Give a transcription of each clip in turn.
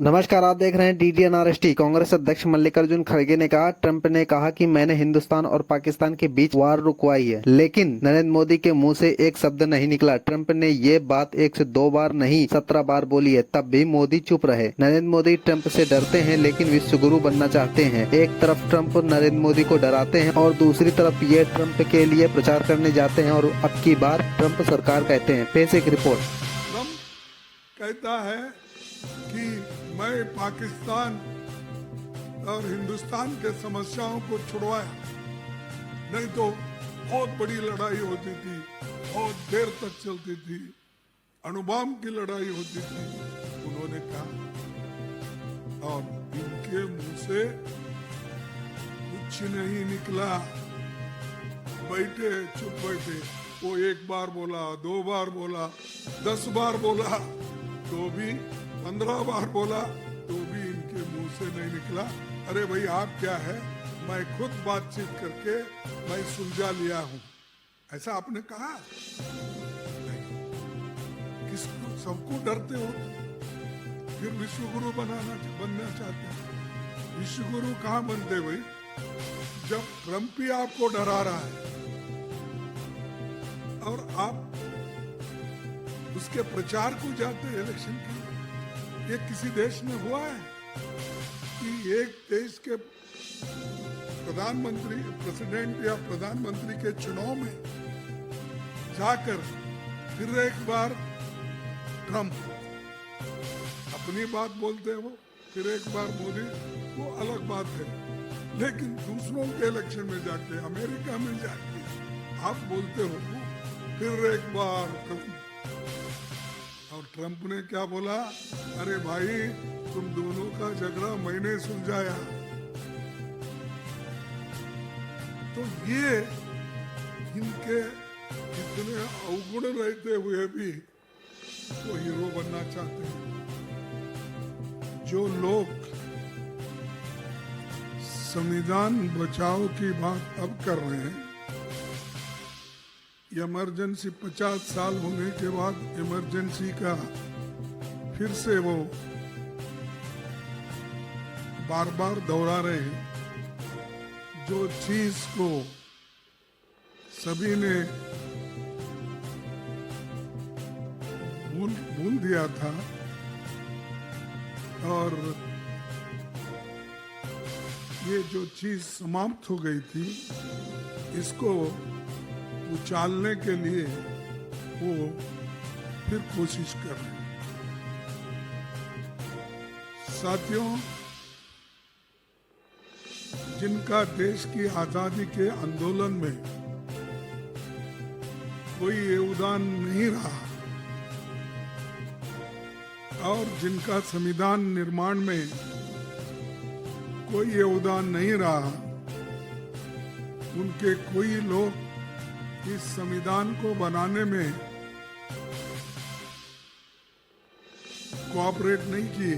नमस्कार, आप देख रहे हैं DDNRST। कांग्रेस अध्यक्ष मल्लिकार्जुन खड़गे ने कहा, ट्रंप ने कहा कि मैंने हिंदुस्तान और पाकिस्तान के बीच वार रुकवाई है, लेकिन नरेंद्र मोदी के मुंह से एक शब्द नहीं निकला। ट्रंप ने ये बात 1 से 2 बार नहीं 17 बार बोली है, तब भी मोदी चुप रहे। नरेंद्र मोदी ट्रंप से डरते हैं, लेकिन विश्व गुरु बनना चाहते हैं। एक तरफ ट्रंप नरेंद्र मोदी को डराते हैं और दूसरी तरफ ये ट्रंप के लिए प्रचार करने जाते हैं और अब की बार ट्रंप सरकार कहते हैं। पेश एक रिपोर्ट। ट्रंप कहता है कि मैं पाकिस्तान और हिंदुस्तान के समस्याओं को छुड़वाया, नहीं तो बहुत बड़ी लड़ाई होती थी, बहुत देर तक चलती थी, अणुबॉम्ब की लड़ाई होती थी, उन्होंने कहा। और इनके मुंह से कुछ नहीं निकला। बैठे चुप बैठे, वो 1 बार बोला, 2 बार बोला, 10 बार बोला, तो भी 15 बार बोला, तो भी इनके मुंह से नहीं निकला। अरे भाई, आप क्या है, मैं खुद बातचीत करके मैं सुलझा लिया हूं, ऐसा आपने कहा? नहीं। किसको? सबको डरते हो, फिर विश्व गुरु बनना चाहते हैं। विश्व गुरु कहाँ बनते भाई, जब ट्रंप ही आपको डरा रहा है और आप उसके प्रचार को जाते हैं इलेक्शन के लिए। ये किसी देश में हुआ है कि एक देश के प्रधानमंत्री, प्रेसिडेंट या प्रधानमंत्री के चुनाव में जाकर फिर एक बार ट्रंप अपनी बात बोलते हैं, वो फिर एक बार मोदी, वो अलग बात है। लेकिन दूसरों के इलेक्शन में जाके, अमेरिका में जाके आप बोलते हो फिर एक बार ट्रंप। और ट्रंप ने क्या बोला? अरे भाई, तुम दोनों का झगड़ा मैंने सुलझाया। तो ये इनके इतने अवगुण रहते हुए भी वो हीरो बनना चाहते हैं। जो लोग संविधान बचाओ की बात अब कर रहे हैं, इमरजेंसी 50 साल होने के बाद इमरजेंसी का फिर से वो बार बार दोहरा रहे हैं। जो चीज को सभी ने भूल दिया था और ये जो चीज समाप्त हो गई थी, इसको उछालने के लिए वो फिर कोशिश कर रहे हैं। साथियों, जिनका देश की आजादी के आंदोलन में कोई योगदान नहीं रहा और जिनका संविधान निर्माण में कोई योगदान नहीं रहा, उनके कोई लोग इस संविधान को बनाने में कोऑपरेट नहीं किए,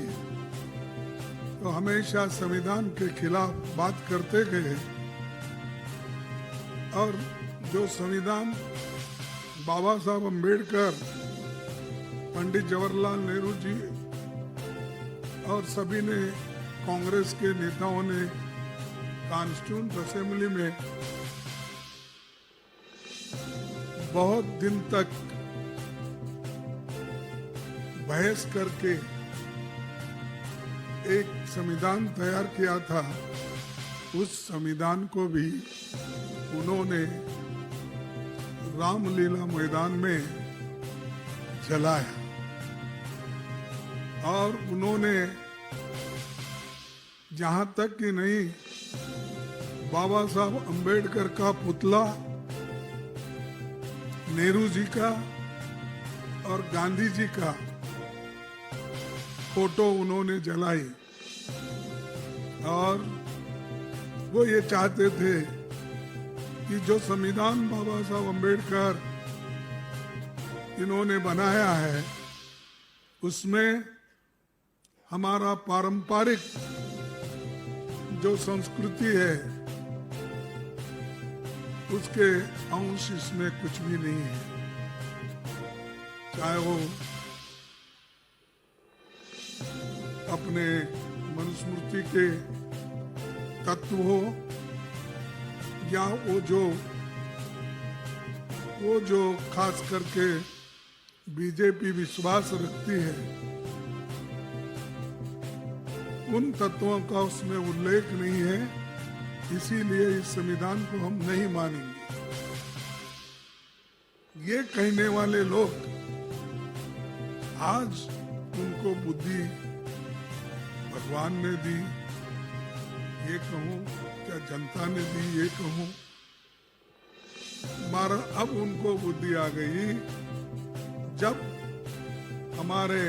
तो हमेशा संविधान के खिलाफ बात करते गए। और जो संविधान बाबा साहब अम्बेडकर, पंडित जवाहरलाल नेहरू जी और सभी ने, कांग्रेस के नेताओं ने कॉन्स्टिट्यूएंट असेंबली में बहुत दिन तक बहस करके एक संविधान तैयार किया था, उस संविधान को भी उन्होंने रामलीला मैदान में जलाया। और उन्होंने जहां तक कि नहीं, बाबा साहब अम्बेडकर का पुतला, नेहरू जी का और गांधी जी का फोटो उन्होंने जलाई। और वो ये चाहते थे कि जो संविधान बाबा साहब अम्बेडकर इन्होंने बनाया है, उसमें हमारा पारंपरिक जो संस्कृति है, उसके अंश इसमें कुछ भी नहीं है। चाहे वो अपने मनुस्मृति के तत्व हो या वो जो खास करके बीजेपी विश्वास रखती है, उन तत्वों का उसमें उल्लेख नहीं है, इसीलिए इस संविधान को हम नहीं मानेंगे। ये कहने वाले लोग आज उनको बुद्धि भगवान ने दी, ये कहूं क्या जनता ने दी, ये कहूं, मारा अब उनको बुद्धि आ गई जब हमारे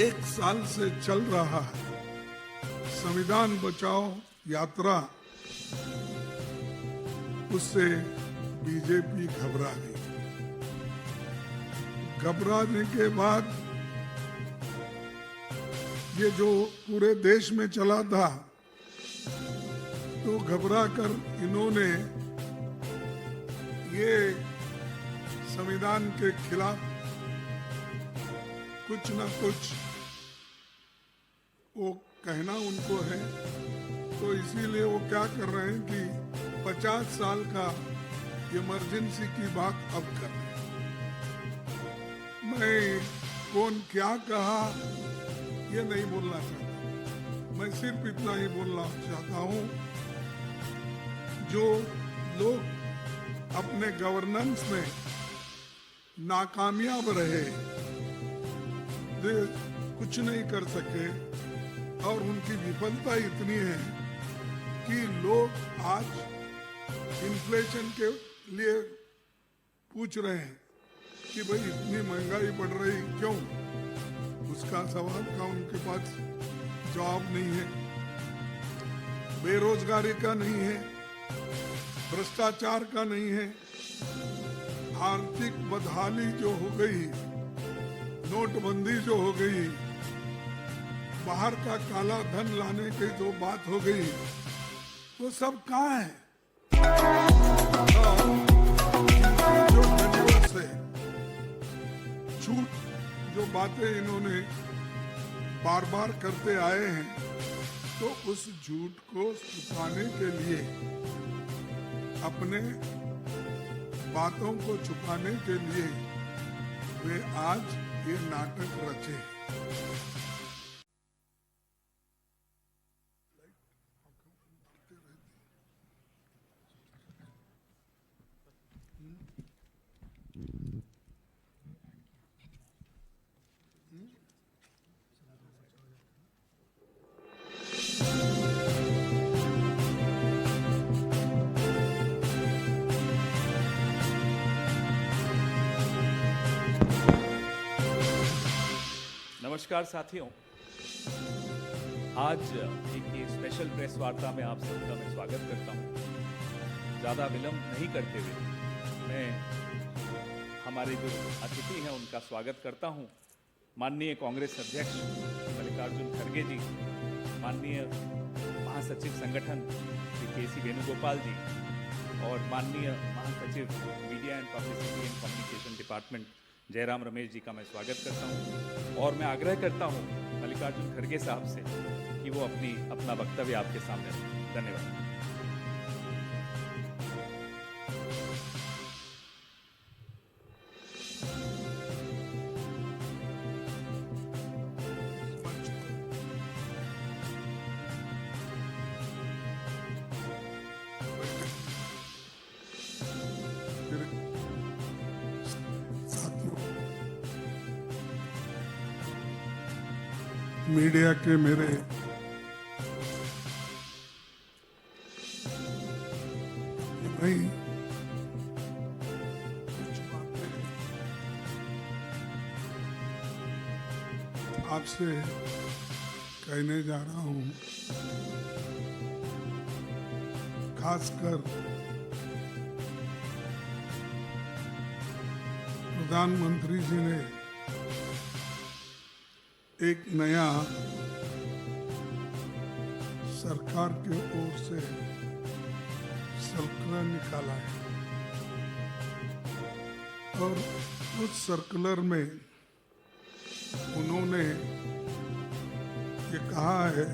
1 साल से चल रहा है संविधान बचाओ यात्रा, उससे बीजेपी घबरा गई। घबराने के बाद ये जो पूरे देश में चला था, तो घबरा कर इन्होंने ये संविधान के खिलाफ कुछ ना कुछ वो कहना उनको है, तो इसीलिए वो क्या कर रहे हैं कि 50 साल का इमरजेंसी की बात अब कर रहे हैं। मैं कौन क्या कहा ये नहीं बोलना चाहता, मैं सिर्फ इतना ही बोलना चाहता हूं, जो लोग अपने गवर्नेंस में नाकामयाब रहे, कुछ नहीं कर सके, और उनकी विफलता इतनी है कि लोग आज इन्फ्लेशन के लिए पूछ रहे हैं कि भाई इतनी महंगाई बढ़ रही क्यों? उसका सवाल का उनके पास जवाब नहीं है। बेरोजगारी का नहीं है, भ्रष्टाचार का नहीं है, आर्थिक बदहाली जो हो गई, नोटबंदी जो हो गई, बाहर का काला धन लाने की जो बात हो गई, वो सब कहाँ है? जो यूनिवर्स है, झूठ जो बातें इन्होंने बार बार करते आए हैं, तो उस झूठ को छुपाने के लिए, अपने बातों को छुपाने के लिए वे आज ये नाटक रचे। नमस्कार साथियों, आज एक ये स्पेशल प्रेस वार्ता में आप सबका मैं स्वागत करता हूं। ज़्यादा विलंब नहीं करते हुए मैं हमारे जो अतिथि हैं उनका स्वागत करता हूं। माननीय कांग्रेस अध्यक्ष मल्लिकार्जुन खड़गे जी, माननीय महासचिव संगठन श्री के.सी. वेणुगोपाल जी, और माननीय महासचिव media and publicity and communication department Jairam Ramesh ji का मैं स्वागत करता हूं। और मैं आग्रह करता हूं मल्लिकार्जुन खड़गे साहब से कि वो अपना वक्तव्य आपके सामने रखें। धन्यवाद। मीडिया के मेरे भाई, कुछ बातें आपसे कहने जा रहा हूं, खासकर प्रधानमंत्री जी ने एक नया सरकार के ओर से सर्कुलर निकाला है, और उस सर्कुलर में उन्होंने ये कहा है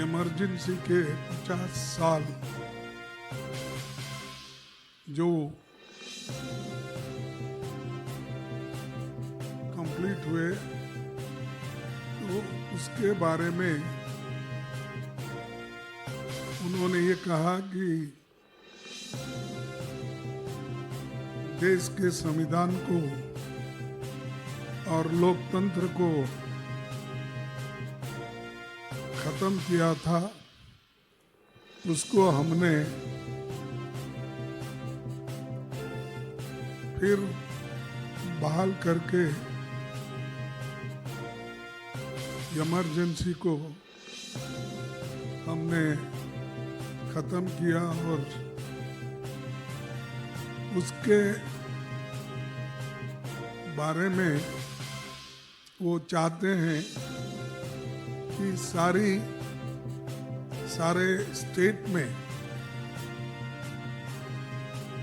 इमरजेंसी के 50 साल जो कंप्लीट हुए, तो उसके बारे में उन्होंने ये कहा कि देश के संविधान को और लोकतंत्र को खत्म किया था, उसको हमने फिर बहाल करके इमरजेंसी को हमने खत्म किया और उसके बारे में वो चाहते हैं कि सारे स्टेट में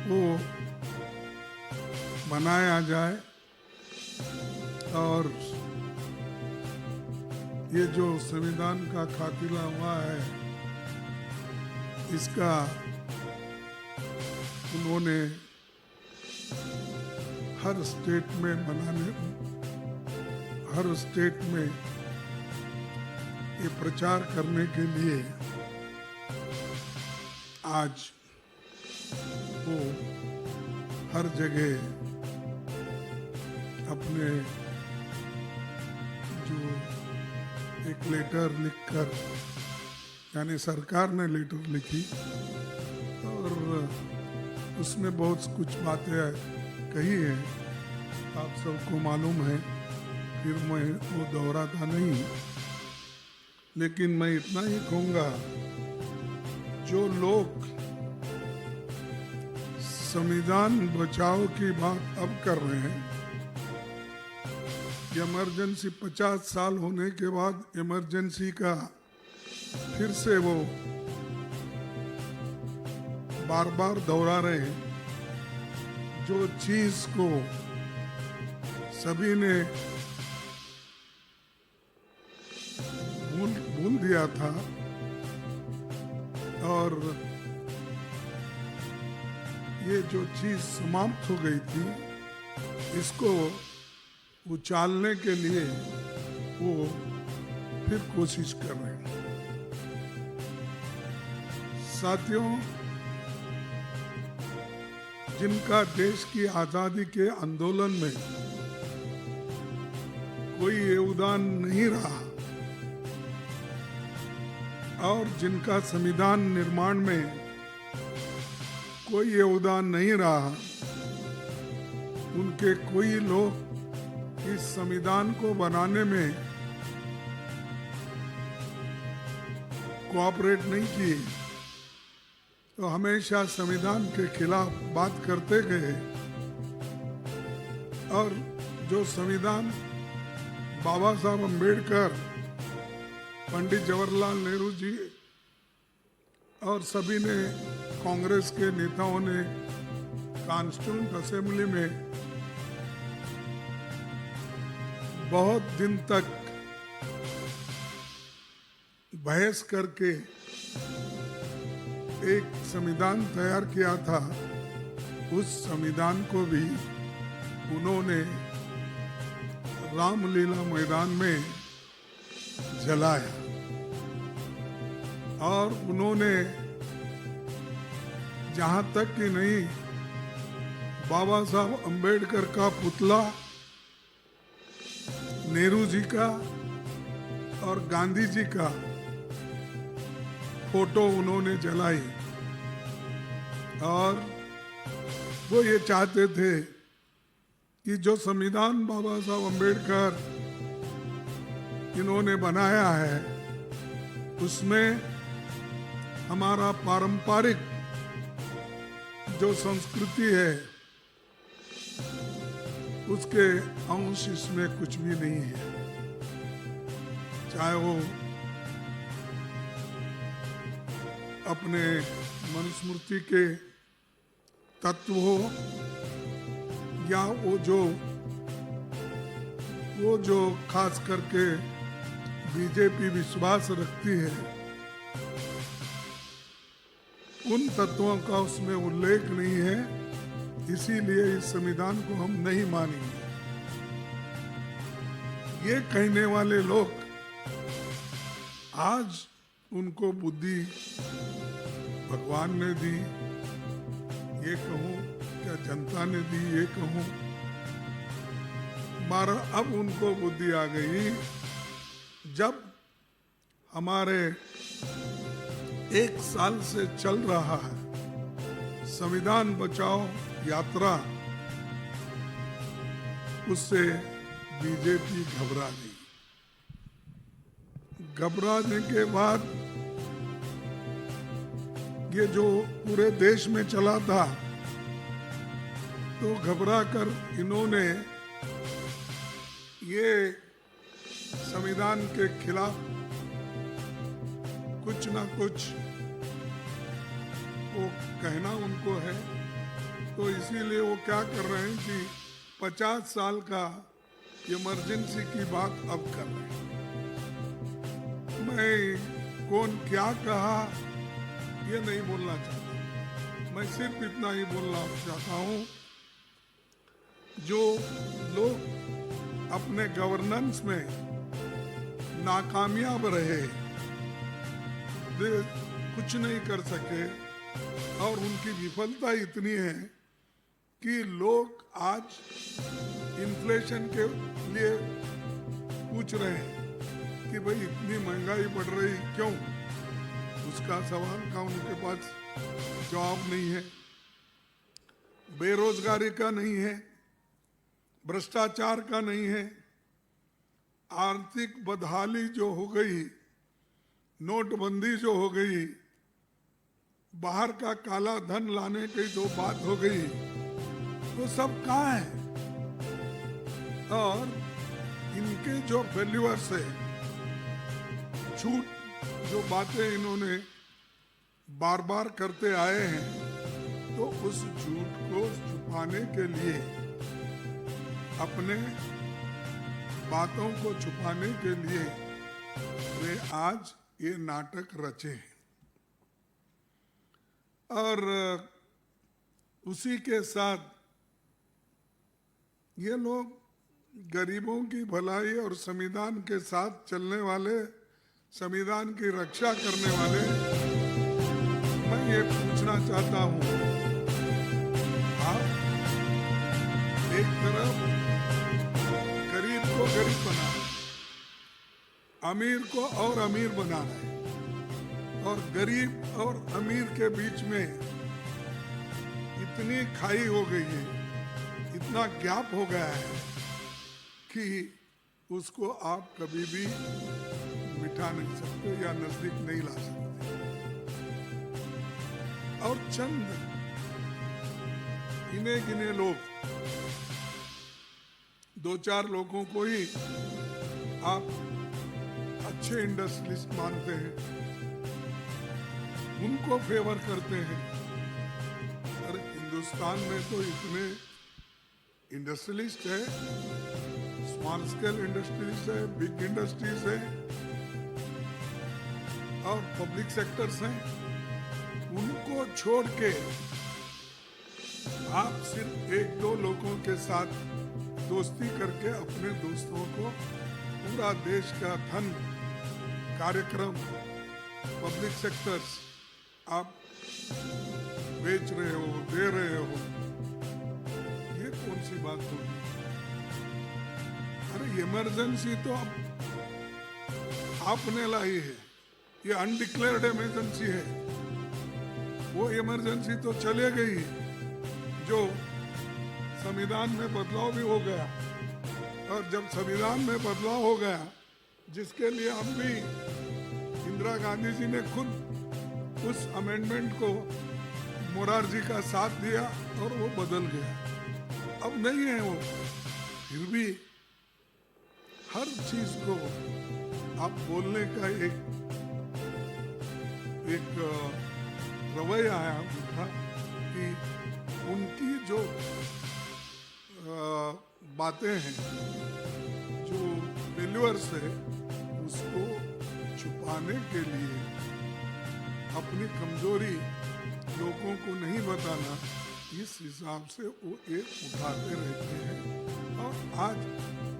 वो बनाया जाए और ये जो संविधान का खातिला हुआ है, इसका उन्होंने हर स्टेट में ये प्रचार करने के लिए आज वो हर जगह अपने जो एक लेटर लिखकर, यानी सरकार ने लेटर लिखी और उसमें बहुत कुछ बातें कही है, आप सबको मालूम है, फिर मैं वो दोहराता नहीं, लेकिन मैं इतना ही कहूँगा, जो लोग संविधान बचाओ की बात अब कर रहे हैं, इमरजेंसी 50 साल होने के बाद इमरजेंसी का फिर से वो बार बार दोहरा रहे हैं। जो चीज को सभी ने भूल दिया था और ये जो चीज समाप्त हो गई थी, इसको उछालने के लिए वो फिर कोशिश कर रहे हैं। साथियों, जिनका देश की आजादी के आंदोलन में कोई योगदान नहीं रहा और जिनका संविधान निर्माण में कोई योगदान नहीं रहा, उनके कोई लोग इस संविधान को बनाने में कोऑपरेट नहीं किए, तो हमेशा संविधान के खिलाफ बात करते गए और जो संविधान बाबा साहब अम्बेडकर, पंडित जवाहरलाल नेहरू जी और सभी ने, कांग्रेस के नेताओं ने कॉन्स्टिट्यूएंट असेंबली में बहुत दिन तक बहस करके एक संविधान तैयार किया था, उस संविधान को भी उन्होंने रामलीला मैदान में जलाया और उन्होंने जहां तक कि नहीं, बाबा साहब अम्बेडकर का पुतला, नेहरू जी का और गांधी जी का फोटो उन्होंने जलाई और वो ये चाहते थे कि जो संविधान बाबा साहब अम्बेडकर इन्होंने बनाया है, उसमें हमारा पारंपरिक जो संस्कृति है, उसके अंश इसमें कुछ भी नहीं है। चाहे वो अपने मनुस्मृति के तत्व हो या वो जो खास करके बीजेपी विश्वास रखती है, उन तत्वों का उसमें उल्लेख नहीं है, इसीलिए इस संविधान को हम नहीं मानेंगे। ये कहने वाले लोग आज उनको बुद्धि भगवान ने दी, ये कहूं क्या जनता ने दी, ये कहूं, मारा अब उनको बुद्धि आ गई जब हमारे 1 साल से चल रहा है संविधान बचाओ यात्रा, उससे बीजेपी घबरा गई। घबराने के बाद ये जो पूरे देश में चला था, तो घबरा कर इन्होंने ये संविधान के खिलाफ कुछ ना कुछ वो कहना उनको है, तो इसीलिए वो क्या कर रहे हैं कि 50 साल का इमरजेंसी की बात अब कर रहे हैं। मैं कौन क्या कहा ये नहीं बोलना चाहता, मैं सिर्फ इतना ही बोलना चाहता हूं, जो लोग अपने गवर्नेंस में नाकामयाब रहे, कुछ नहीं कर सके, और उनकी विफलता इतनी है कि लोग आज इन्फ्लेशन के लिए पूछ रहे हैं कि भाई इतनी महंगाई बढ़ रही क्यों? उसका सवाल का उनके पास जवाब नहीं है। बेरोजगारी का नहीं है, भ्रष्टाचार का नहीं है, आर्थिक बदहाली जो हो गई, नोटबंदी जो हो गई, बाहर का काला धन लाने की जो बात हो गई, वो सब कहाँ है? और इनके जो फेल्यूअर्स है, झूठ जो बातें इन्होंने बार बार करते आए हैं, तो उस झूठ को छुपाने के लिए, अपने बातों को छुपाने के लिए वे आज ये नाटक रचे हैं। और उसी के साथ ये लोग गरीबों की भलाई और संविधान के साथ चलने वाले, संविधान की रक्षा करने वाले, मैं ये पूछना चाहता हूं, आप एक तरफ गरीब को गरीब बना रहे, अमीर को और अमीर बना रहे, और गरीब और अमीर के बीच में इतनी खाई हो गई है, इतना गैप हो गया है कि उसको आप कभी भी मिटा नहीं सकते या नजदीक नहीं ला सकते। और चंद गिने गिने लोग, 2-4 लोगों को ही आप अच्छे इंडस्ट्रियलिस्ट मानते हैं, उनको फेवर करते हैं। अरे हिंदुस्तान में तो इतने इंडस्ट्रियलिस्ट है, स्मॉल स्केल इंडस्ट्रीज है, बिग इंडस्ट्रीज है, और पब्लिक सेक्टर्स हैं, उनको छोड़ के आप सिर्फ 1-2 लोगों के साथ दोस्ती करके अपने दोस्तों को पूरा देश का धन, कार्यक्रम, पब्लिक सेक्टर्स आप बेच रहे हो, दे रहे हो, ये कौन सी बात होगी? अरे इमरजेंसी तो आपने लाई है, ये अनडिक्लेयर्ड इमरजेंसी है। वो इमरजेंसी तो चले गई जो संविधान में बदलाव भी हो गया, और जब संविधान में बदलाव हो गया, जिसके लिए हम भी, इंदिरा गांधी जी ने खुद उस अमेंडमेंट को, मोरारजी का साथ दिया और वो बदल गया। अब नहीं है वो, फिर भी हर चीज को आप बोलने का एक रवैया है उनका कि उनकी जो बातें हैं, जो फेल्यूअर्स है, उसको छुपाने के लिए अपनी कमजोरी लोगों को नहीं बताना, इस हिसाब से वो एक उठाते रहते हैं। और आज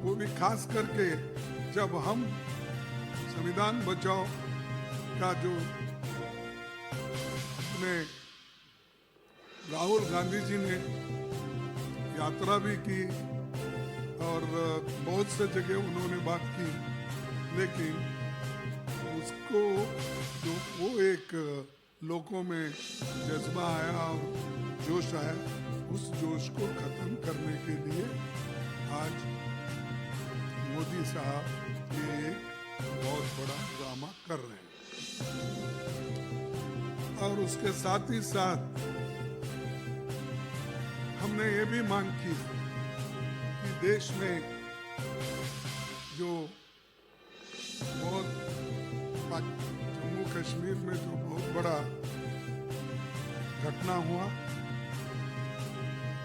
वो भी खास करके जब हम संविधान बचाओ का जो अपने राहुल गांधी जी ने यात्रा भी की और बहुत से जगह उन्होंने बात की, लेकिन उसको जो वो एक लोगों में जज्बा आया और जोश आया, उस जोश को खत्म करने के लिए आज मोदी साहब ये एक बहुत बड़ा ड्रामा कर रहे हैं। और उसके साथ ही साथ हमने ये भी मांग की कि देश में जो बहुत जम्मू कश्मीर में जो बहुत बड़ा घटना हुआ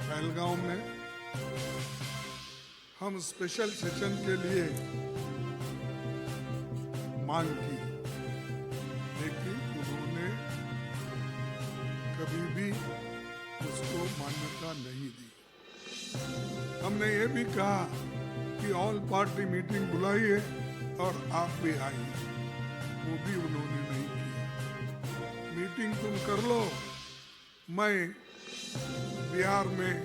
पहलगांव में, हम स्पेशल सेशन के लिए मांग की, लेकिन उन्होंने कभी भी उसको मान्यता नहीं दी। हमने ये भी कहा कि ऑल पार्टी मीटिंग बुलाइए और आप भी आइए, वो भी उन्होंने नहीं किया। मीटिंग तुम कर लो, मैं बिहार में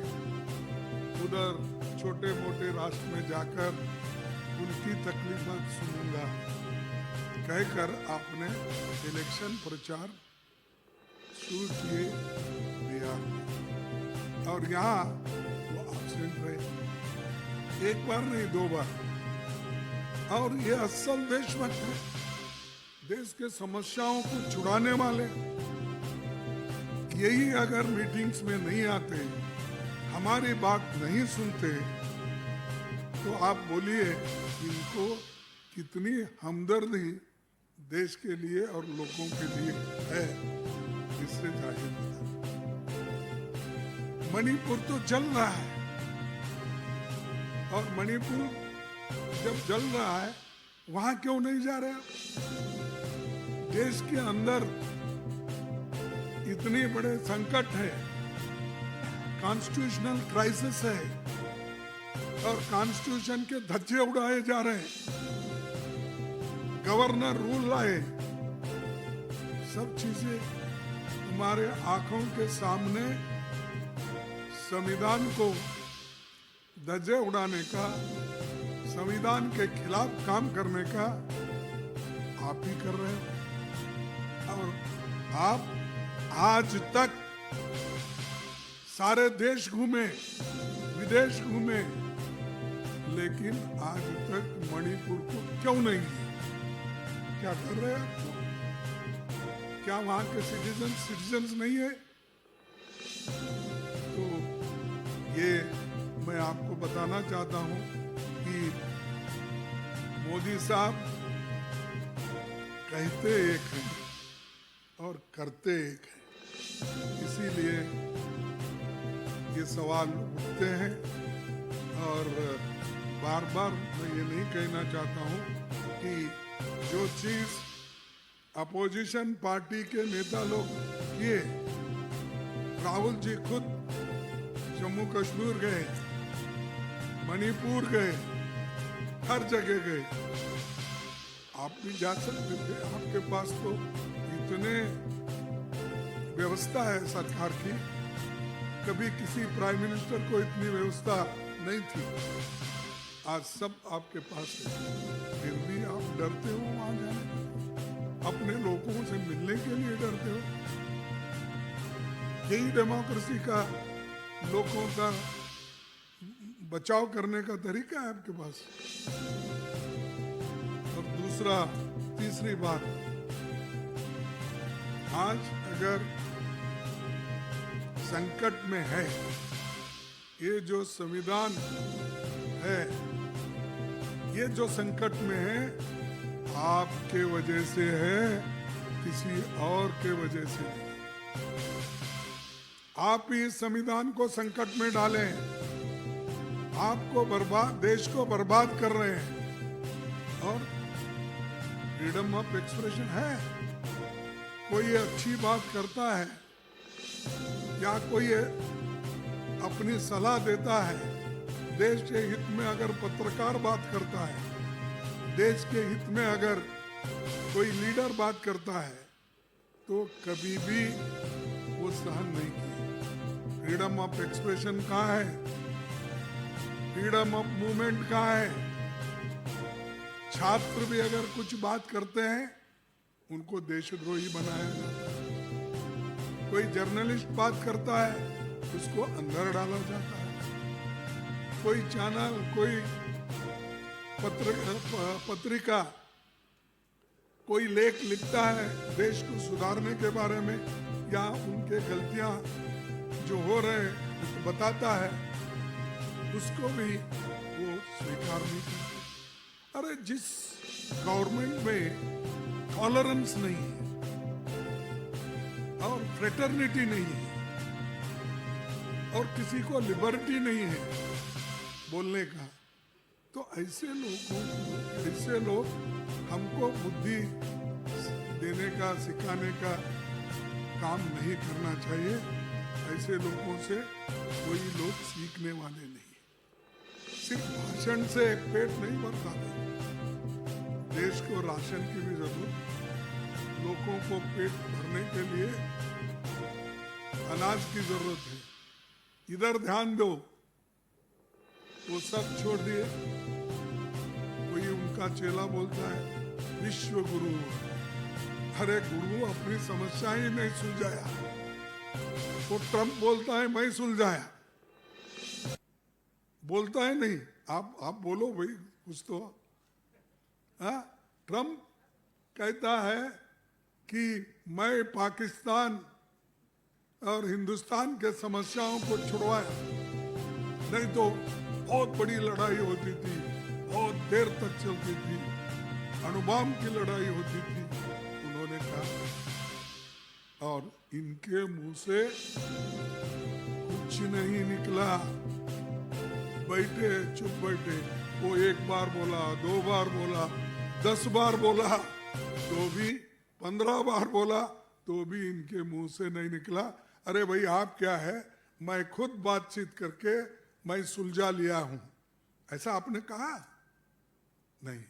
उधर छोटे मोटे राष्ट्र में जाकर उनकी तकलीफें सुनूंगा, कहकर आपने इलेक्शन प्रचार शुरू किए बिहार में, और यहाँ वो एब्सेंट रहे, एक बार नहीं 2 बार। और ये असल देशभक्त है, देश के समस्याओं को छुड़ाने वाले। यही अगर मीटिंग्स में नहीं आते, हमारी बात नहीं सुनते, तो आप बोलिए इनको कितनी हमदर्दी देश के लिए और लोगों के लिए है, इससे जाहिर होता है। मणिपुर तो जल रहा है, और मणिपुर जब जल रहा है वहां क्यों नहीं जा रहे आप? देश के अंदर इतने बड़े संकट है, कॉन्स्टिट्यूशनल क्राइसिस है, और कॉन्स्टिट्यूशन के धज्जे उड़ाए जा रहे हैं, गवर्नर रूल लाए, सब चीजें हमारे आंखों के सामने। संविधान को धज्जे उड़ाने का, संविधान के खिलाफ काम करने का आप ही कर रहे हो। और आप आज तक सारे देश घूमे, विदेश घूमे, लेकिन आज तक मणिपुर को क्यों नहीं गए? क्या कर रहे हैं? क्या वहां के सिटीजन्स नहीं है? तो ये मैं आपको बताना चाहता हूं कि मोदी साहब कहते एक हैं और करते एक हैं, इसीलिए ये सवाल उठते हैं। और बार बार मैं ये नहीं कहना चाहता हूँ कि जो चीज अपोजिशन पार्टी के नेता लोग किए, राहुल जी खुद जम्मू कश्मीर गए, मणिपुर गए, हर जगह गए, आप भी जा सकते थे। आपके पास तो इतने व्यवस्था है सरकार की, कभी किसी प्राइम मिनिस्टर को इतनी व्यवस्था नहीं थी, आज सब आपके पास है, फिर भी आप डरते हो वहां जाने के, अपने लोगों से मिलने के लिए डरते हो। यही डेमोक्रेसी का, लोगों का बचाव करने का तरीका है आपके पास। और तीसरी बात, आज अगर संकट में है, ये जो संविधान है, ये जो संकट में है, आपके वजह से है, किसी और के वजह से नहीं। आप ही इस संविधान को संकट में डालें, आपको बर्बाद, देश को बर्बाद कर रहे हैं। और फ्रीडम ऑफ एक्सप्रेशन है, कोई अच्छी बात करता है या कोई अपनी सलाह देता है, देश के हित में अगर पत्रकार बात करता है, देश के हित में अगर कोई लीडर बात करता है, तो कभी भी वो सहन नहीं की। फ्रीडम ऑफ एक्सप्रेशन कहाँ है? फ्रीडम ऑफ मूवमेंट कहाँ है? छात्र भी अगर कुछ बात करते हैं, उनको देशद्रोही बनाया जाता है। कोई जर्नलिस्ट बात करता है, उसको अंदर डाला जाता है। कोई चैनल, कोई पत्रिका कोई लेख लिखता है देश को सुधारने के बारे में या उनके गलतियां जो हो रहे हैं उसको बताता है, उसको भी वो स्वीकार नहीं करते। अरे जिस गवर्नमेंट में टॉलरेंस नहीं है और फ्रेटर्निटी नहीं है और किसी को लिबर्टी नहीं है बोलने का, तो ऐसे लोगों को, ऐसे लोग हमको बुद्धि देने का, सिखाने का काम नहीं करना चाहिए। ऐसे लोगों से कोई लोग सीखने वाले नहीं। सिर्फ भाषण से पेट नहीं भरता है, देश को राशन की भी जरूरत, लोगों को पेट भरने के लिए अनाज की जरूरत है। इधर ध्यान दो, वो सब छोड़ दिए। कोई उनका चेला बोलता है विश्व गुरु। अरे गुरु अपनी समस्या ही नहीं सुलझाया, वो ट्रम्प बोलता है मैं सुलझाया, बोलता है नहीं। आप बोलो भाई कुछ तो। ट्रम्प कहता है कि मैं पाकिस्तान और हिंदुस्तान के समस्याओं को छुड़वाया, नहीं तो बहुत बड़ी लड़ाई होती थी, बहुत देर तक चलती थी, अणुबॉम्ब की लड़ाई होती थी, उन्होंने कहा। और इनके मुंह से कुछ नहीं निकला, बैठे चुप बैठे। वो एक बार बोला, 2 बार बोला, 10 बार बोला, तो भी 15 बार बोला, तो भी इनके मुंह से नहीं निकला। अरे भाई आप क्या है, मैं खुद बातचीत करके मैं सुलझा लिया हूं, ऐसा आपने कहा नहीं।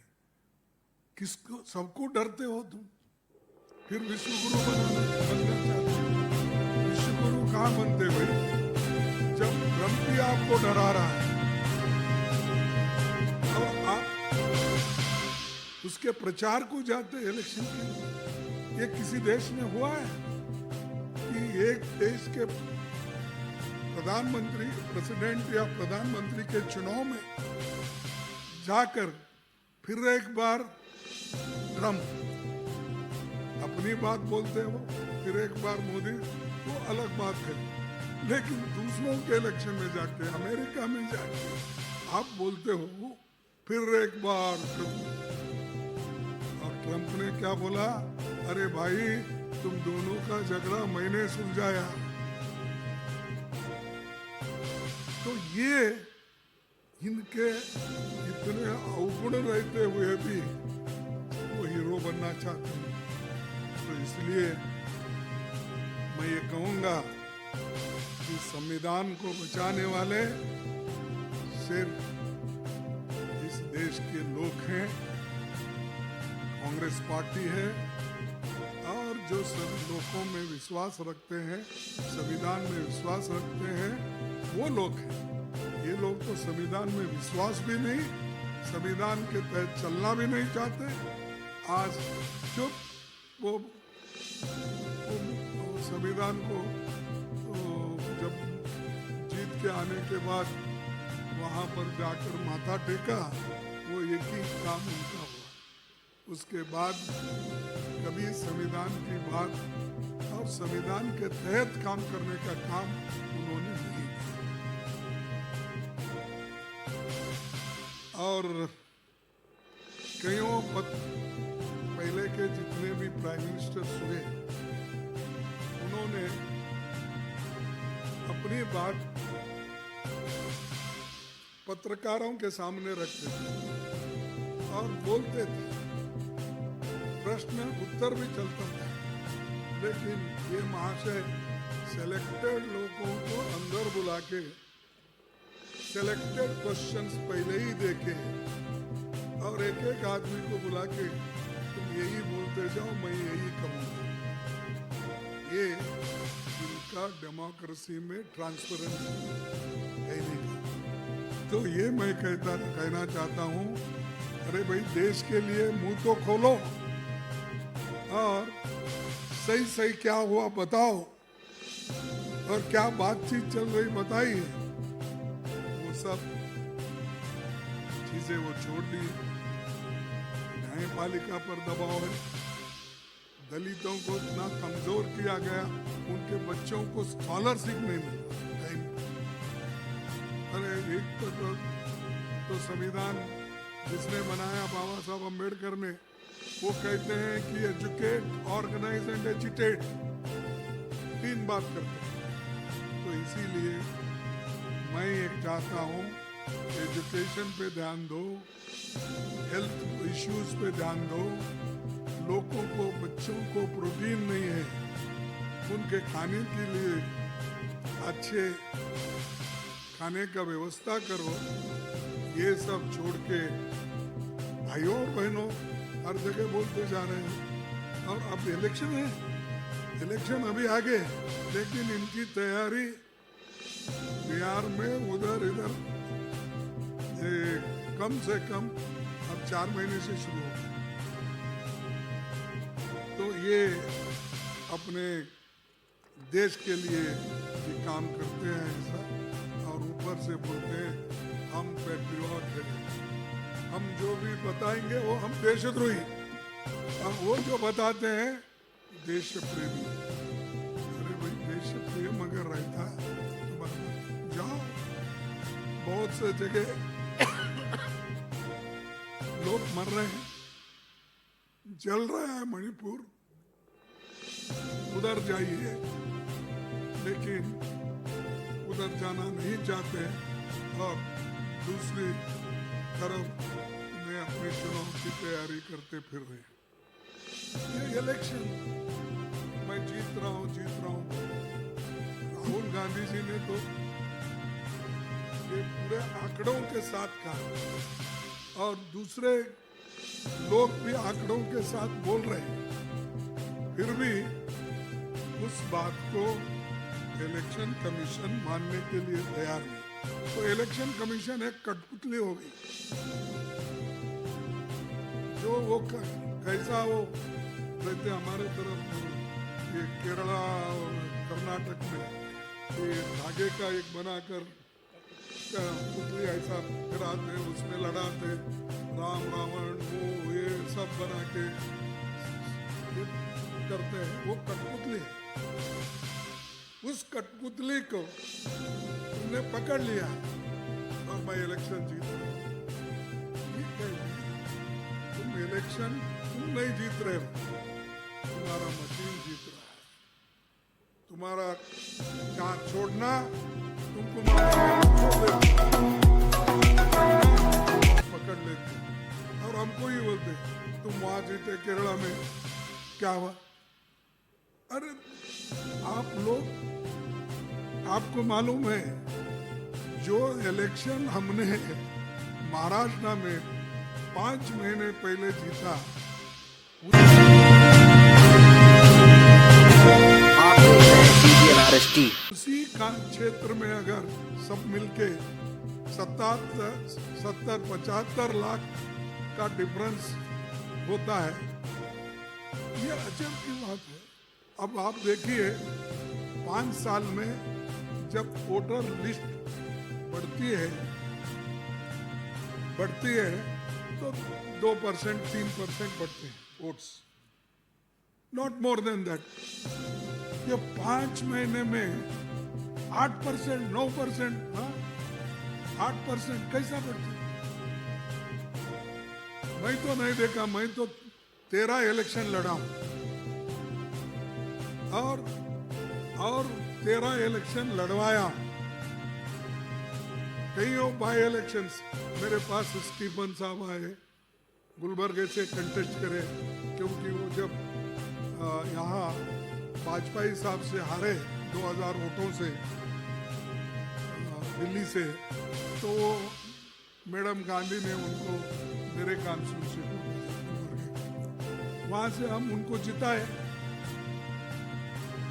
किसको, सबको डरते हो तुम, फिर विश्व गुरु बनना चाहते हो। विश्व गुरु कहां बनते भाई, जब ट्रम्प भी आपको डरा रहा है। अब आप उसके प्रचार को जाते इलेक्शन के लिए। ये किसी देश में हुआ है कि एक देश के प्रधानमंत्री, प्रेसिडेंट या प्रधानमंत्री के चुनाव में जाकर फिर एक बार ट्रम्प अपनी बात बोलते हैं, वो फिर एक बार मोदी, वो अलग बात है। लेकिन दूसरों के इलेक्शन में जाके, अमेरिका में जाके आप बोलते हो फिर एक बार ट्रम्प। और ट्रम्प ने क्या बोला, अरे भाई तुम दोनों का झगड़ा मैंने सुलझाया। तो ये इनके इतने अवगुण रहते हुए भी वो हीरो बनना चाहते हैं। तो इसलिए मैं ये कहूंगा कि संविधान को बचाने वाले सिर्फ इस देश के लोग हैं, कांग्रेस पार्टी है, और जो सब लोगों में विश्वास रखते हैं, संविधान में विश्वास रखते हैं, वो लोग हैं। ये लोग तो संविधान में विश्वास भी नहीं, संविधान के तहत चलना भी नहीं चाहते। आज चुप वो संविधान को जब जीत के आने के बाद वहां पर जाकर माथा टेका, वो एक ही काम उनका हुआ। उसके बाद कभी संविधान की बात और संविधान के तहत काम करने का काम उन्होंने नहीं किया। और कईयों पहले के जितने भी प्राइम मिनिस्टर्स हुए उन्होंने अपनी बात पत्रकारों के सामने रखते थे और बोलते थे, प्रश्न उत्तर भी चलता था, लेकिन ये महाशय सेलेक्टेड लोगों को अंदर बुला के सेलेक्टेड क्वेश्चंस पहले ही देके और एक एक आदमी को बुला के तुम यही बोलते जाओ, मैं यही कहूँगा। ये इनका डेमोक्रेसी में ट्रांसपेरेंसी है नहीं का। तो ये मैं कहना चाहता हूँ, अरे भाई देश के लिए मुंह तो खोलो और सही सही क्या हुआ बताओ और क्या बातचीत चल रही बताइए। वो सब चीजें वो छोड़ दी। न्यायपालिका पर दबाव है, दलितों को इतना कमजोर किया गया, उनके बच्चों को स्कॉलरशिप नहीं मिला। अरे एक तो संविधान जिसने बनाया बाबा साहब अम्बेडकर ने, वो कहते हैं कि एजुकेट, ऑर्गेनाइज एंड एजिटेट, 3 बात करते हैं। तो इसीलिए मैं एक चाहता हूँ, एजुकेशन पे ध्यान दो, हेल्थ इश्यूज पे ध्यान दो, लोगों को, बच्चों को प्रोटीन नहीं है, उनके खाने के लिए अच्छे खाने का व्यवस्था करो। ये सब छोड़ के भाइयों और बहनों हर जगह बोलते जा रहे हैं। और अब इलेक्शन है, इलेक्शन अभी आगे, लेकिन इनकी तैयारी बिहार में उधर इधर कम से कम अब 4 महीने से शुरू हो। तो ये अपने देश के लिए भी काम करते हैं ऐसा, और ऊपर से बोलते हैं हम पैट्रियट हैं, हम जो भी बताएंगे वो हम देशद्रोही, और वो जो बताते हैं देश प्रेमी। अरे भाई देश प्रेम अगर रहता तो जाओ, बहुत से जगह लोग मर रहे हैं, जल रहा है मणिपुर, उधर जाइए, लेकिन उधर जाना नहीं चाहते और दूसरी तरफ में अपने चुनाव की तैयारी करते फिर रहे हैं। ये इलेक्शन मैं जीत रहा हूँ। राहुल गांधी जी ने तो ये पूरे आंकड़ों के साथ कहा, और दूसरे लोग भी आंकड़ों के साथ बोल रहे हैं, फिर भी उस बात को इलेक्शन कमीशन मानने के लिए तैयार नहीं। तो इलेक्शन कमीशन एक कठपुतली हो गई, जो वो कैसा वो रहते हमारे तरफ ये केरला और कर्नाटक में ये धागे का एक बनाकर पुतली ऐसा फिराते, उसमें लड़ाते, राम रावण वो ये सब बना के करते हैं, वो कठपुतली है। उस कठपुतली को तुमने पकड़ लिया और मैं इलेक्शन जीत रहा हूँ। ठीक है, तुम इलेक्शन तुम नहीं जीत रहे हो, तुम्हारा मशीन जीत रहा है। तुम्हारा चांद छोड़ना, तुमको पकड़ लेते और हमको ही बोलते तुम वहां जीते केरला में, क्या हुआ? अरे आप लोग, आपको मालूम है जो इलेक्शन हमने महाराष्ट्र में 5 महीने पहले जीता, उसी का क्षेत्र में अगर सब मिलके 70-75 लाख का डिफरेंस होता है, ये अजब की बात है। अब आप देखिए 5 साल में जब वोटर लिस्ट बढ़ती है तो 2%, 3% बढ़ते हैं votes, not more than that. ये 5 महीने में 8%, 9%, 8% कैसा बढ़ता? मैं तो नहीं देखा, मैं तो 13 इलेक्शन लड़ा हूं और 13 इलेक्शन लड़वाया हूं। कई बाई इलेक्शंस मेरे पास स्टीफन साहब आए, गुलबर्गे से कंटेस्ट करे, क्योंकि वो जब यहाँ वाजपेयी साहब से हारे 2000 वोटों से दिल्ली से, तो मैडम गांधी ने उनको मेरे कॉन्स्टिट्यूंसी वहां से हम उनको जिताए।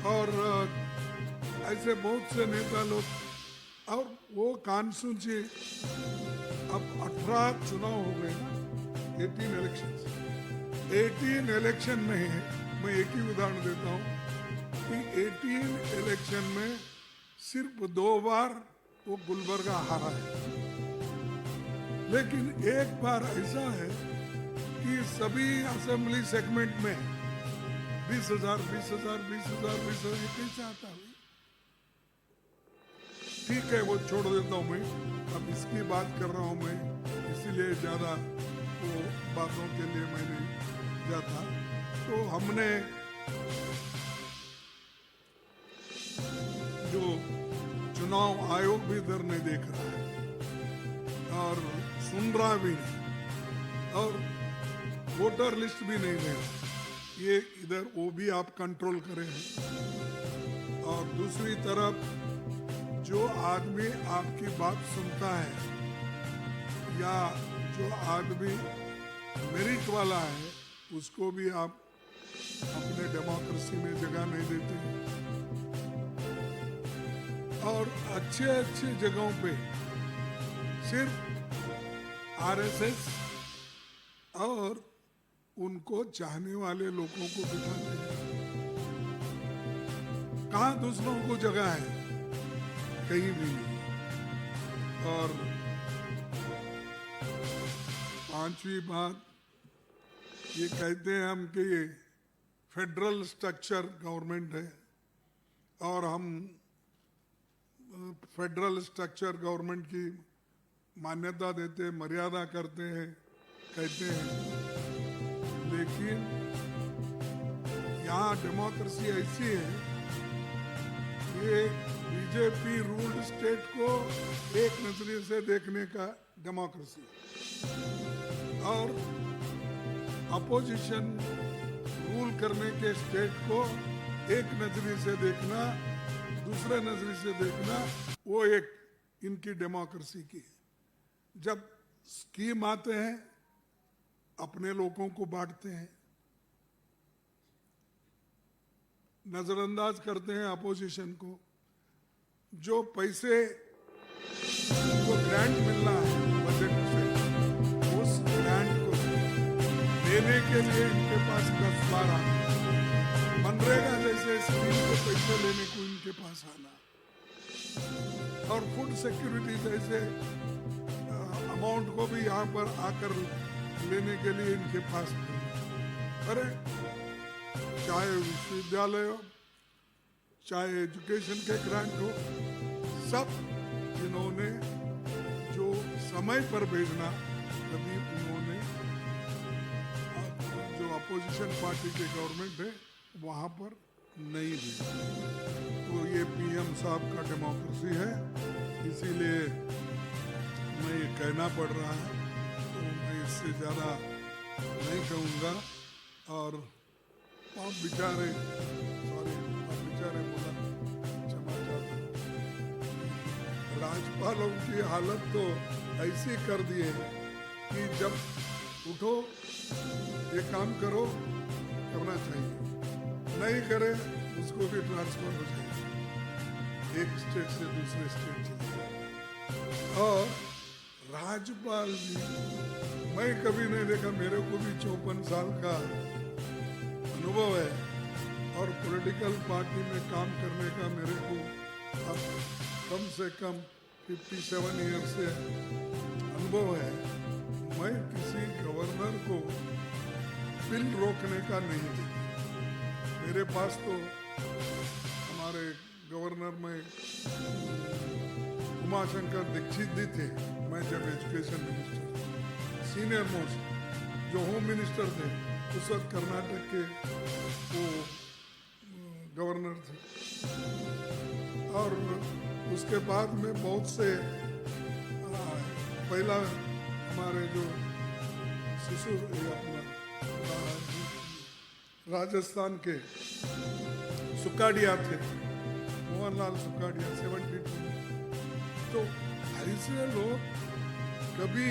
और ऐसे बहुत से नेता लोग, और वो कॉन्स्टिट्यूंसी अब 18 चुनाव हो गए ना, 18 इलेक्शन में है। मैं एक ही उदाहरण देता हूँ कि 18 इलेक्शन में सिर्फ 2 बार वो गुलबर्गा हारा है, लेकिन एक बार ऐसा है कि सभी असेंबली सेगमेंट में 20,000 कैसे आता है? ठीक है, वो छोड़ देता हूं मैं, अब इसकी बात कर रहा हूं मैं, इसीलिए ज्यादा वो बातों के लिए मैं नहीं जाता। तो हमने जो चुनाव आयोग भी इधर नहीं देख रहा है और सुन रहा भी नहीं, और वोटर लिस्ट भी नहीं दे रहा, ये इधर वो भी आप कंट्रोल करें। और दूसरी तरफ जो आदमी आपकी बात सुनता है या जो आदमी मेरिट वाला है, उसको भी आप अपने डेमोक्रेसी में जगह नहीं देते। और अच्छे अच्छे जगहों पे सिर्फ आरएसएस और उनको चाहने वाले लोगों को बिठाते हैं। कहाँ दूसरों को जगह है? कहीं भी नहीं। और पांचवी बात, ये कहते हैं हम कि ये फेडरल स्ट्रक्चर गवर्नमेंट है और हम फेडरल स्ट्रक्चर गवर्नमेंट की मान्यता देते हैं, मर्यादा करते हैं, कहते हैं, लेकिन यहाँ डेमोक्रेसी ऐसी है, ये बीजेपी रूल्ड स्टेट को एक नजरिए से देखने का डेमोक्रेसी, और अपोजिशन रूल करने के स्टेट को एक नजरिए से देखना, दूसरे नजरिए से देखना, वो एक इनकी डेमोक्रेसी की। जब स्कीम आते हैं, अपने लोगों को बांटते हैं, नजरअंदाज करते हैं अपोजिशन को। जो पैसे को ग्रांट मिलना है बजट से, उस ग्रांट को देने के लिए इनके पास 10 बार आना, मनरेगा जैसे स्कीम के पैसे लेने को इनके पास आना, और फूड सिक्योरिटी जैसे अमाउंट को भी यहाँ पर आकर लेने के लिए इनके पास मिलना। अरे चाहे विश्वविद्यालय हो, चाहे एजुकेशन के ग्रांट हो, सब इन्होंने जो समय पर भेजना, कभी उन्होंने जो अपोजिशन पार्टी के गवर्नमेंट है वहां पर नहीं भेजा। तो ये पीएम साहब का डेमोक्रेसी है, इसीलिए मैं ये कहना पड़ रहा है, तो मैं इससे ज़्यादा नहीं कहूँगा। और आप बेचारे बोला, क्षमा चाहता हूँ, राज्यपालों की हालत तो ऐसी कर दी है कि जब उठो ये काम करो, करना चाहिए, नहीं करे उसको भी ट्रांसफर हो जाए, एक स्टेट से दूसरे स्टेट चले जाए। और राज्यपाल जी मैं कभी नहीं देखा, मेरे को भी 54 साल का अनुभव है और पॉलिटिकल पार्टी में काम करने का मेरे को अब कम से कम 57 ईयर से अनुभव है। मैं किसी गवर्नर को बिल रोकने का नहीं देखा। मेरे पास तो हमारे गवर्नर में उमाशंकर दीक्षित जी थे, मैं जब एजुकेशन मिनिस्टर, सीनियर मोस्ट जो होम मिनिस्टर थे, उस वक्त कर्नाटक के वो गवर्नर थे। और उसके बाद में बहुत से पहला हमारे जो शिशु अपना राजस्थान के सुकाडिया थे, मोहनलाल सुकाडिया 72। तो ऐसे लोग कभी,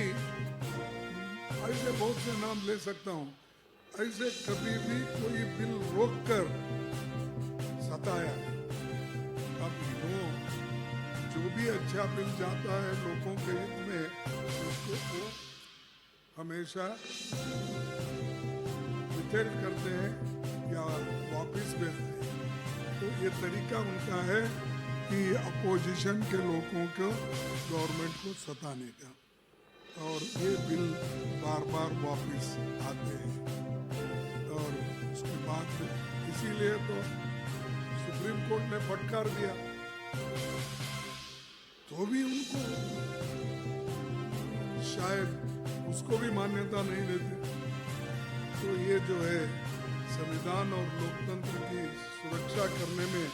ऐसे बहुत से नाम ले सकता हूँ, ऐसे कभी भी कोई बिल रोक कर सताया। अब जो भी अच्छा बिल जाता है लोगों के हित में, उसको वो हमेशा विथेल्ड करते हैं या वापस भेजते हैं। तो ये तरीका उनका है कि अपोजिशन के लोगों को, गवर्नमेंट को सताने का, और ये बिल बार बार वापस आते हैं। और उसके बाद इसीलिए तो सुप्रीम कोर्ट ने फटकार दिया, तो भी उनको शायद उसको भी मान्यता नहीं देते। तो ये जो है संविधान और लोकतंत्र की सुरक्षा करने में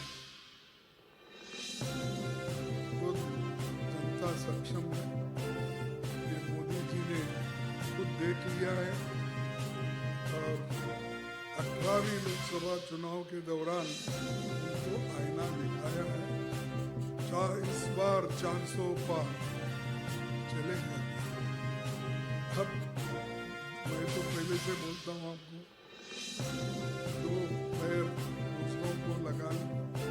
खुद जनता सक्षम है। ये मोदी जी ने खुद देख लिया है। और 18वीं लोकसभा चुनाव के दौरान उनको आईना दिखाया है। इस बार 400 पार चले गए। अब मैं तो पहले से बोलता हूँ आपको, 2 पैर दूसरों को लगा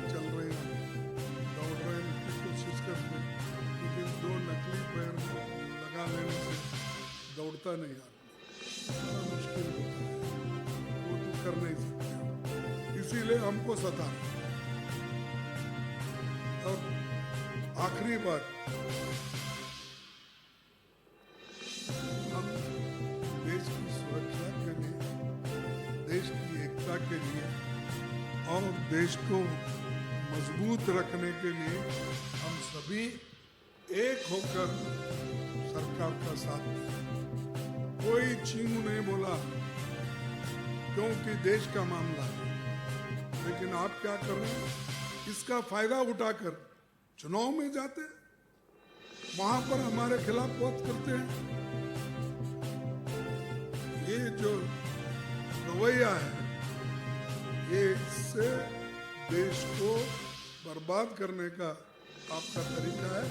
चल रहे हैं, दौड़ रहे हैं की कोशिश करते हैं, लेकिन 2 नकली पैर लगा लेने से दौड़ता नहीं आदमी, बड़ा मुश्किल होता है, वो तो कर नहीं सकते। इसीलिए हमको सता। और आखिरी बात, हम देश की सुरक्षा के लिए, देश की एकता के लिए और देश को मजबूत रखने के लिए हम सभी एक होकर सरकार का साथ दें। कोई चीमू नहीं बोला, क्योंकि देश का मामला है। लेकिन आप क्या कर रहे हैं? इसका फायदा उठाकर चुनाव में जाते, वहां पर हमारे खिलाफ बात करते हैं। ये जो रवैया है, ये इससे देश को बर्बाद करने का आपका तरीका है।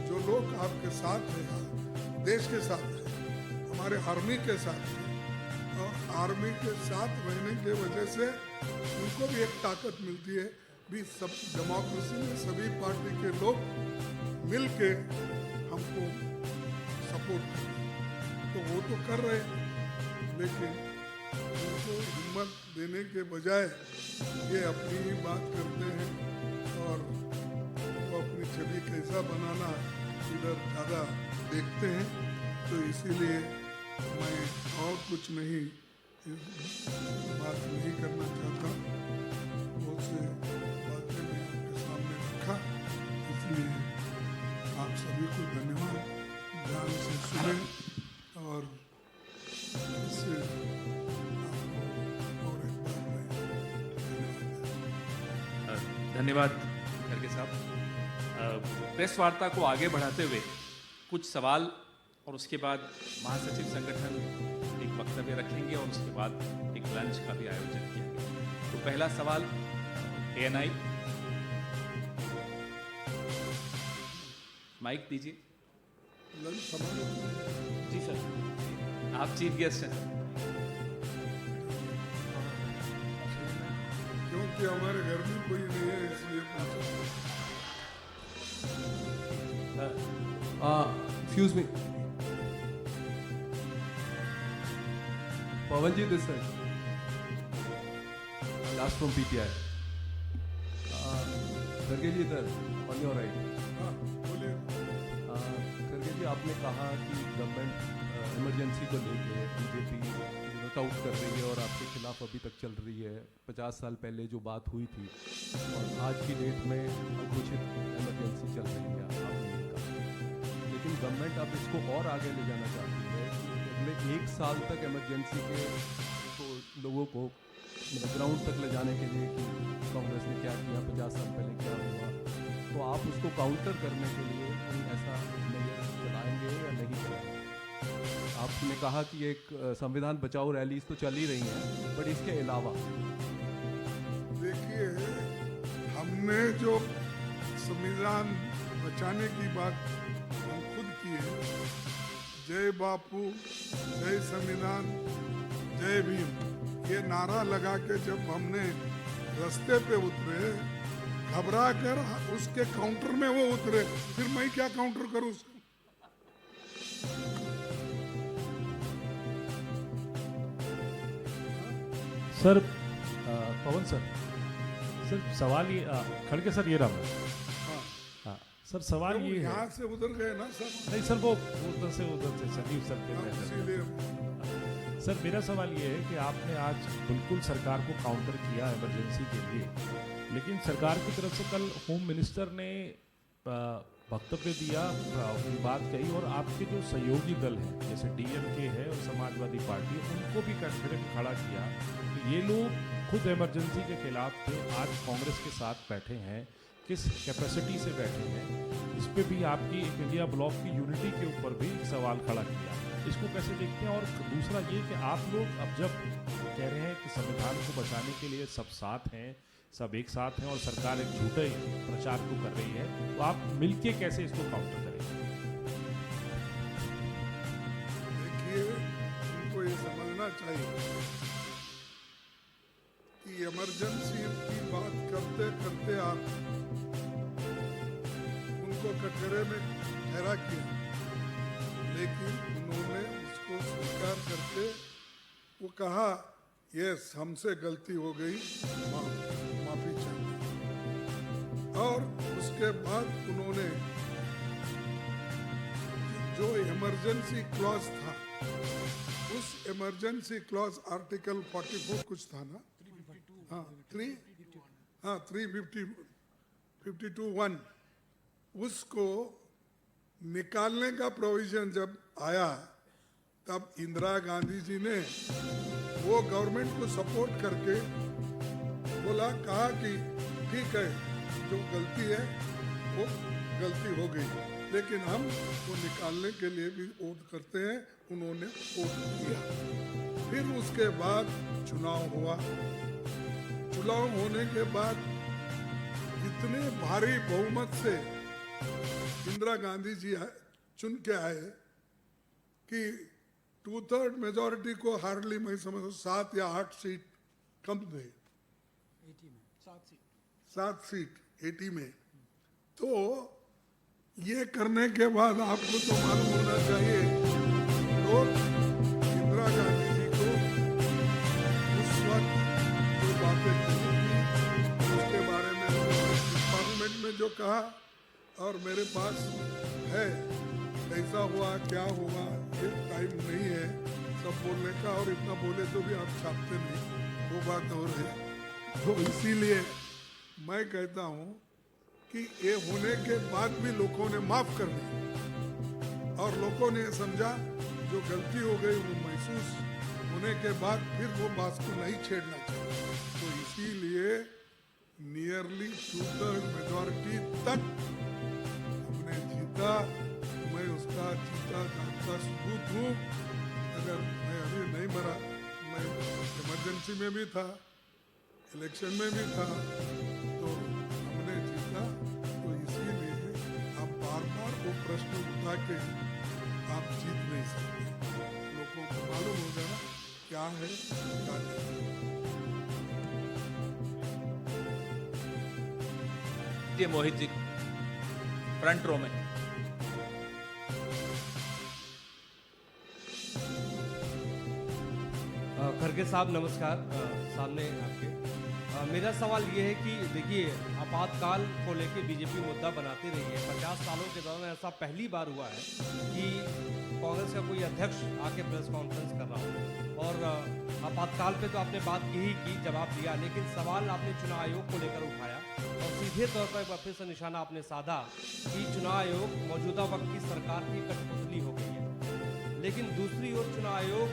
जो लोग आपके साथ हैं, देश के साथ हैं, हमारे आर्मी के साथ हैं, और आर्मी के साथ रहने के वजह से उनको भी एक ताकत मिलती है। भी सब डेमोक्रेसी में सभी पार्टी के लोग मिलके हमको सपोर्ट करें, तो वो तो कर रहे हैं, लेकिन उनको हिम्मत देने के बजाय ये अपनी ही बात करते हैं और वो अपनी छवि कैसा बनाना इधर ज़्यादा देखते हैं। तो इसीलिए मैं और कुछ नहीं बात नहीं करना चाहता। बहुत से बातें मैं आपके सामने रखा, इसलिए आप सभी को धन्यवाद। ध्यान से सुने और इससे आपको और एक बार मैं धन्यवाद खड़गे साहब। प्रेस वार्ता को आगे बढ़ाते हुए कुछ सवाल और उसके बाद महासचिव संगठन एक वक्तव्य रखेंगे और उसके बाद एक लंच का भी आयोजन किया गया। तो पहला सवाल ANI, माइक दीजिए। लंच समारोह जी सर, आप चीफ गेस्ट हैं। क्योंकि हमारे घर में कोई नहीं है, इसलिए Excuse me. Pavanji this side. Last from PTI. खड़गे जी इधर on your right. हाँ बोलिए। खड़गे जी आपने कहा कि गवर्नमेंट इमरजेंसी को लेके बीजेपी नोट आउट कर रही है और आपके खिलाफ अभी तक चल रही है। 50 साल पहले जो बात हुई थी और आज की डेट में अघोषित इमरजेंसी चल रही है आपने कहा, लेकिन गवर्नमेंट अब इसको और आगे ले जाना चाहती है कि अगले 1 साल तक इमरजेंसी के को लोगों को मतलब ग्राउंड तक ले जाने के लिए कि कांग्रेस ने क्या किया, 50 साल पहले क्या हुआ, तो आप उसको काउंटर करने के लिए कोई ऐसा मेयर चलाएंगे या नहीं चलाएंगे? आपने कहा कि एक संविधान बचाओ रैलीज तो चल ही रही हैं, बट इसके अलावा देखिए, हमने जो संविधान बचाने की बात हम खुद की है, जय बापू, जय संविधान, जय भीम, ये नारा लगा के जब हमने रास्ते पे उतरे, घबरा कर उसके काउंटर में वो उतरे, फिर मैं क्या काउंटर करूं उसको? सर पवन सर सवाल ये खड़गे सर, ये रहा मैं। हाँ सर, सवाल ये है, यहाँ से उधर गए ना सर, नहीं सर वो उधर से संदीप सर के मैटर। इसीलिए सर मेरा सवाल ये है कि आपने आज बिल्कुल सरकार को काउंटर किया इमरजेंसी के लिए, लेकिन सरकार की तरफ से कल होम मिनिस्टर ने वक्तव्य दिया, अपनी बात कही, और आपके जो सहयोगी दल हैं जैसे डीएमके है और समाजवादी पार्टी, उनको भी कटघरे में खड़ा किया कि ये लोग खुद इमरजेंसी के खिलाफ थे, आज कांग्रेस के साथ बैठे हैं, किस कैपेसिटी से बैठे हैं। इस पे भी आपकी एक इंडिया ब्लॉक की यूनिटी के ऊपर भी सवाल खड़ा किया, इसको कैसे देखते हैं? और दूसरा ये कि आप लोग अब जब कह रहे हैं कि संविधान को बचाने के लिए सब साथ हैं, सब एक साथ हैं, और सरकार एक झूठे प्रचार को कर रही है, तो आप मिलके कैसे इसको काउंटर करेंगे? देखिए, उनको ये समझना चाहिए कि इमरजेंसी की बात करते करते आप उनको कटघरे में ठहरा किया, लेकिन उन्होंने उसको स्वीकार करके वो कहा, यस हमसे गलती हो गई, माफी चाहिए। और उसके बाद उन्होंने जो इमरजेंसी क्लॉज था, उस इमरजेंसी क्लॉज आर्टिकल 44 कुछ था ना, हाँ 352(1), उसको निकालने का प्रोविजन जब आया, तब इंदिरा गांधी जी ने वो गवर्नमेंट को सपोर्ट करके कहा कि ठीक है, जो गलती है वो गलती हो गई, लेकिन हम वो निकालने के लिए भी वोट करते हैं। उन्होंने वोट किया। फिर उसके बाद चुनाव हुआ। चुनाव होने के बाद इतने भारी बहुमत से इंदिरा गांधी जी चुन के आए कि 2/3 मेजॉरिटी को हार्डली मैं समझ 7 या 8 सीट कम थे, 7 सीट 80 में। तो ये करने के बाद आपको तो मालूम होना चाहिए, लोग इंदिरा गांधी जी को उस वक्त जो बातें कही थी उसके बारे में पार्लियामेंट में जो कहा, और मेरे पास है कैसा हुआ क्या हुआ, ये टाइम नहीं है सब बोलने का, और इतना बोले तो भी आप छापते नहीं, वो बात और है। तो इसीलिए मैं कहता हूँ कि ये होने के बाद भी लोगों ने माफ कर दी, और लोगों ने समझा जो गलती हो गई वो महसूस होने के बाद फिर वो बात को नहीं छेड़ना चाहिए। तो इसीलिए नियरली 2/3 मेजॉरिटी तक हमने जीता। मैं उसका जीता जागता सबूत हूँ। अगर मैं अभी नहीं मरा, मैं इमरजेंसी में भी था, इलेक्शन में भी था, तो हमने जीता। तो इसीलिए आप बार बार वो प्रश्न उठा के आप जीत नहीं सकते। लोगों को मालूम होगा क्या है क्या नहीं। मोहित जी फ्रंट रो में। खड़गे साहब नमस्कार। सामने आपके मेरा सवाल ये है कि देखिए, आपातकाल को लेके बीजेपी मुद्दा बनाती रही है। 50 सालों के दौरान ऐसा पहली बार हुआ है कि कांग्रेस का कोई अध्यक्ष आके प्रेस कॉन्फ्रेंस कर रहा हो। और आपातकाल पे तो आपने बात की जवाब दिया, लेकिन सवाल आपने चुनाव आयोग को लेकर उठाया और सीधे तौर पर एक बार फिर से निशाना आपने साधा कि चुनाव आयोग मौजूदा वक्त की सरकार की कठपुतली हो गई है। लेकिन दूसरी ओर चुनाव आयोग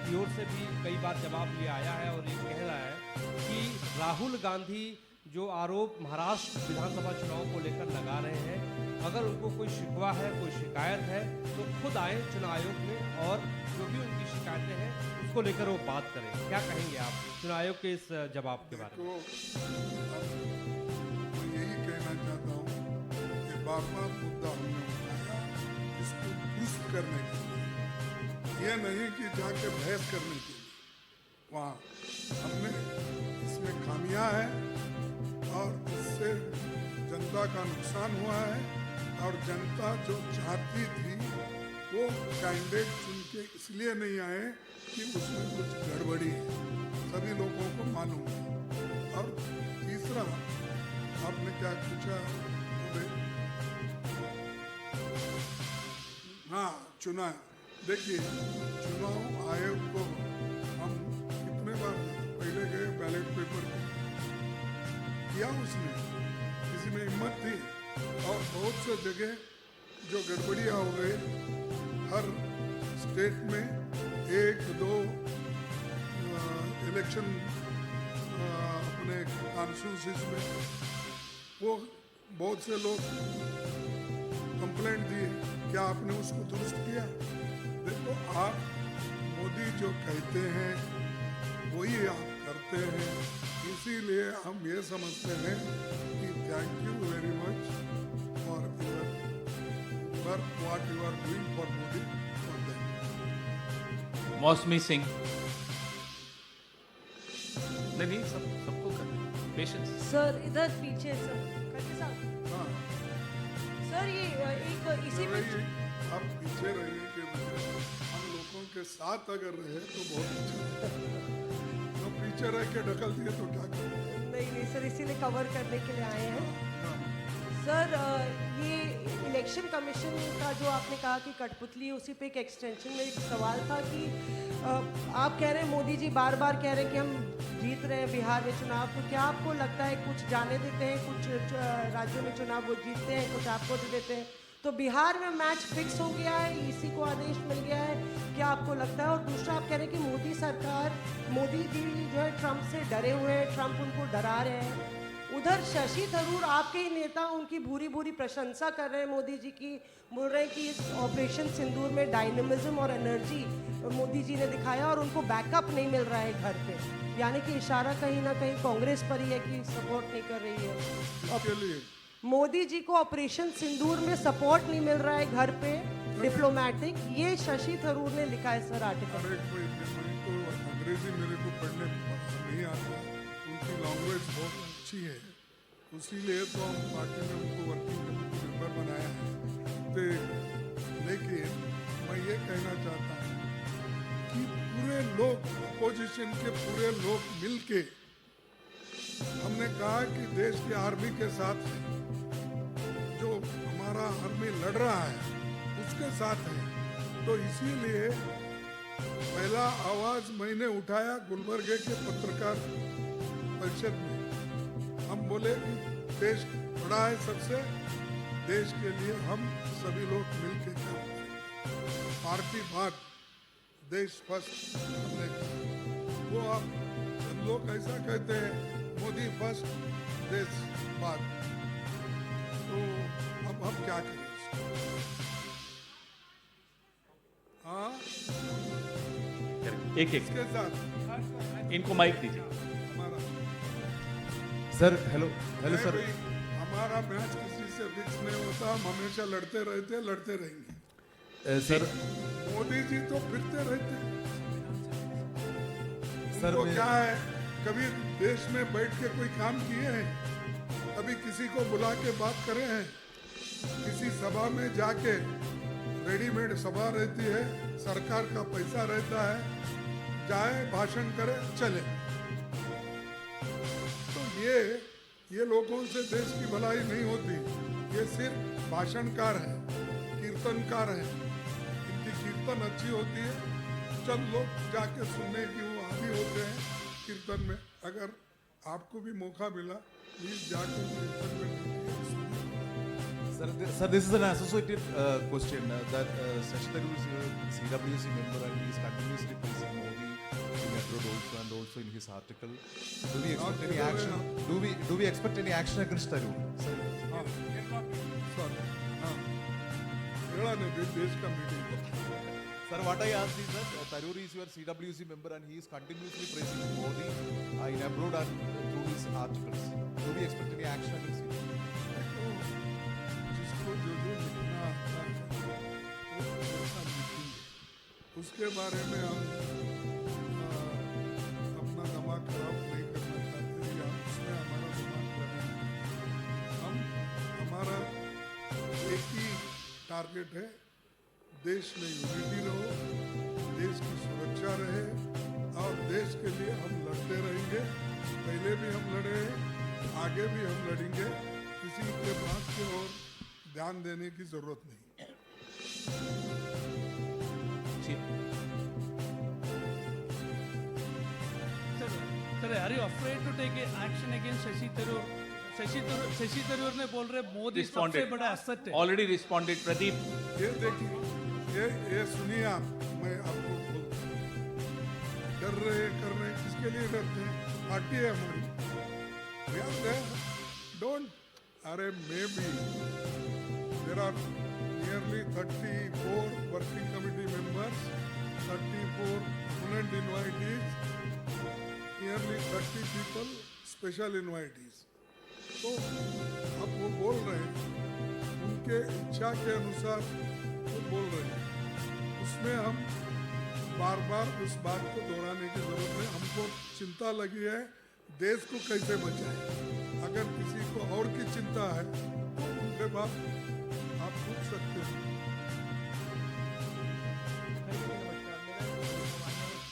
की ओर से भी कई बार जवाब ये आया है और ये कह रहा है कि राहुल गांधी जो आरोप महाराष्ट्र विधानसभा चुनाव को लेकर लगा रहे हैं, अगर उनको कोई शिकवा है, कोई शिकायत है, तो खुद आए चुनाव आयोग में और जो भी उनकी शिकायतें हैं उसको लेकर वो बात करें। क्या कहेंगे आप चुनाव आयोग के इस जवाब के बारे में? मैं यही कहना चाहता हूँ कि बार-बार मुद्दा हमने उठाया इसको दुरुस्त करने के लिए, ये नहीं कि जाके बहस करने के लिए। वहाँ हमने इसमें खामियां है और इससे जनता का नुकसान हुआ है और जनता जो चाहती थी वो कैंडिडेट चुन के इसलिए नहीं आए कि उसमें कुछ गड़बड़ी है, सभी लोगों को मालूम है। और तीसरा आपने क्या पूछा? हाँ, चुनाव, देखिए चुनाव आयोग को हम कितने बार पहले गए, बैलेट पेपर किया उसने, किसी में हिम्मत थी और बहुत से जगह जो गड़बड़ियाँ हो गए, हर स्टेट में 1-2 इलेक्शन अपने कॉन्स्टिट्यूंसीज में वो बहुत से लोग कंप्लेंट दिए, क्या आपने उसको दुरुस्त किया? देखो, आप मोदी जो कहते हैं वही आप करते हैं, इसीलिए हम ये समझते हैं कि thank you very much for your work what you are doing for Modi for them. Mausami Singh. नहीं, सबको करना, पेशेंस। सर इधर पीछे सर, खड़गे साहब। हाँ, सर ये एक इसी में रहिए, आप पीछे रहने के बजाय हम लोगों के साथ अगर रहे तो बहुत अच्छा है। तो पीछे रह के ढकल दिए तो क्या करें? नहीं सर, इसीलिए कवर करने के लिए आए हैं। सर ये इलेक्शन कमीशन का जो आपने कहा कि कठपुतली, उसी पे एक एक्सटेंशन में एक सवाल था कि आप कह रहे हैं मोदी जी बार बार कह रहे हैं कि हम जीत रहे हैं बिहार में चुनाव, तो क्या आपको लगता है कुछ जाने देते हैं, कुछ राज्यों में चुनाव वो जीतते हैं, कुछ आपको दे देते हैं, तो बिहार में मैच फिक्स हो गया है, इसी को आदेश मिल गया है, क्या आपको लगता है? और दूसरा आप कह रहे हैं कि मोदी सरकार, मोदी जी जो है ट्रंप से डरे हुए हैं, ट्रंप उनको डरा रहे हैं। उधर शशि थरूर आपके ही नेता उनकी भूरी भूरी प्रशंसा कर रहे हैं मोदी जी की, बोल रहे हैं कि इस ऑपरेशन सिंदूर में डायनेमिज्म और एनर्जी मोदी जी ने दिखाया और उनको बैकअप नहीं मिल रहा है घर पे, यानी कि इशारा कहीं ना कहीं कांग्रेस पर ही है कि सपोर्ट नहीं कर रही है। इसके लिए मोदी जी को ऑपरेशन सिंदूर में सपोर्ट नहीं मिल रहा है घर पे डिप्लोमेटिक, ये शशि थरूर ने लिखा है सर आर्टिकल। अरे कोई तो अंग्रेजी मेरे को पढ़ने नहीं आता, उनकी लैंग्वेज बहुत अच्छी है, इसीलिए तो हम पार्टी में उनको वर्किंग कमेटी मेंबर बनाया है। तो लेकिन मैं ये कहना चाहता हूँ कि पूरे लोग, अपोजिशन के पूरे लोग मिलके हमने कहा कि देश की आर्मी के साथ है, जो हमारा आर्मी लड़ रहा है उसके साथ है, तो इसीलिए पहला आवाज मैंने उठाया गुलबर्गे के पत्रकार परिषद में। हम बोले कि देश बड़ा है सबसे, देश के लिए हम सभी लोग मिलकर काम करें, पार्टी बात, देश फर्स्ट हमने कहा। वो आप जब लोग ऐसा कहते हैं मोदी फर्स्ट देश बात, तो अब हम क्या करें? हाँ, एक इसके साथ इनको माइक दीजिए। हमारा सर हेलो हेलो नहीं सर भाई, हमारा मैच किसी से फिक्स नहीं होता, हम हमेशा लड़ते रहते, लड़ते रहेंगे। सर मोदी जी तो फिरते रहते, सर उनको मैं क्या है, कभी देश में बैठ के कोई काम किए हैं? कभी किसी को बुला के बात करे हैं? किसी सभा में जाके, रेडीमेड सभा रहती है, सरकार का पैसा रहता है, जाए भाषण करे चले। तो ये लोगों से देश की भलाई नहीं होती, ये सिर्फ भाषणकार है, कीर्तनकार है, इनकी कीर्तन अच्छी होती है, चंद लोग जाके सुनने की वो आदी होते हैं कीर्तन में। अगर आपको भी मौका मिला प्लीज जाके कीर्तन में सुनिए। Sir, this is an associated question that Shashi Tharoor is a CWC member and he is continuously praising Modi in abroad also and also in his article. Do we expect any action? Do we expect any action against Tharoor? Sorry हाँ ಹೇಳೋಣ ದೇಶ का meeting Sir, what I asked is that Tharoor is your CWC member and he is continuously praising Modi in abroad and through his articles. Do we expect any action against him? जिसको जो लिखना आता है वो ऐसा लिखेंगे उसके बारे में हम अपना दिमाग खराब नहीं करना चाहते या उसमें हमारा दिमाग बने हम हमारा एक ही टारगेट है देश में यूनिटी रहो देश की सुरक्षा रहे और देश के लिए हम लड़ते रहेंगे पहले भी हम लड़े हैं आगे भी हम लड़ेंगे किसी के बात की ओर ध्यान देने की जरूरत नहीं Sir, are you afraid to take action against Shashi Tharoor? Shashi Tharoor ने बोल रहे मोदी सबसे Responded. बड़ा असत है. Already responded, Pradeep. ये देखिए ये सुनिए आप मैं आपको बोलता हूँ डर रहे कर रहे किसके लिए डरते हैं पार्टी है हमारी डोंट अरे may be there are nearly 34 working committee members 34 prominent invitees nearly 30 people special invitees तो अब वो बोल रहे हैं उनके इच्छा के अनुसार वो बोल रहे हैं उसमें हम बार बार उस बात को दोहराने की जरूरत है हमको चिंता लगी है देश को कैसे बचाएं अगर किसी को और की चिंता है तो उनके बाद आप पूछ सकते हो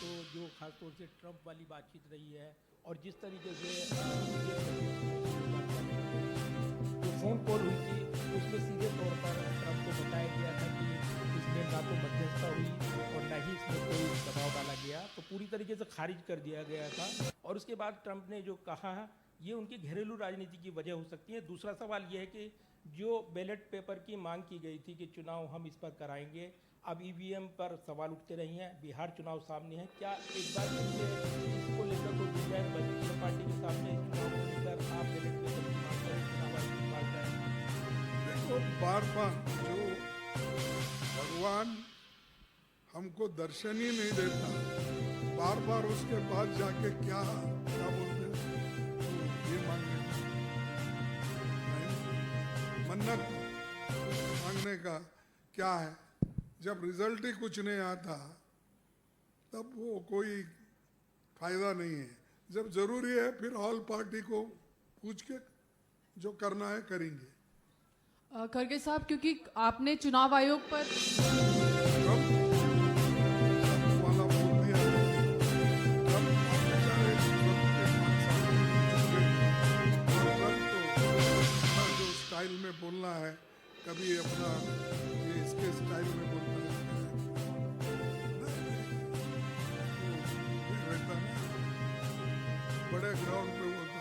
तो जो खासतौर से ट्रंप वाली बातचीत रही है और जिस तरीके से जो फोन कॉल हुई थी उसमें सीधे तौर पर ट्रंप को बताया गया था कि इसमें ना तो मध्यस्थता हुई और ना ही इसमें कोई दबाव डाला गया तो पूरी तरीके से खारिज कर दिया गया था और उसके बाद ट्रंप ने जो कहा ये उनकी घरेलू राजनीति की वजह हो सकती है दूसरा सवाल ये है कि जो बैलेट पेपर की मांग की गई थी कि चुनाव हम इस पर कराएंगे अब ईवीएम पर सवाल उठते रही हैं बिहार चुनाव सामने है क्या एक बार फिर से इसको लेकर कोई गुंजाइश बचती है पार्टी के सामने इस चुनाव को लेकर आप बैलेट पेपर की मांग करें चुनाव आयोग की मांग करें देखो बार बार जो भगवान हमको दर्शन ही नहीं देता बार बार उसके बाद जाके क्या बोलते हैं तो ये मांगने मन्नत मांगने का क्या है जब रिजल्ट ही कुछ नहीं आता तब वो कोई फायदा नहीं है जब जरूरी है फिर ऑल पार्टी को पूछ के जो करना है करेंगे खड़गे साहब क्योंकि आपने चुनाव आयोग पर वाला बोल दिया ट्रम्प बेचारे ट्रम्प के 5 साल में चुके और ट्रम्प तो अपना जो स्टाइल में बोलना है कभी अपना ये इसके स्टाइल में बोलना है ये रहता ना बड़े ग्राउंड पे बोलता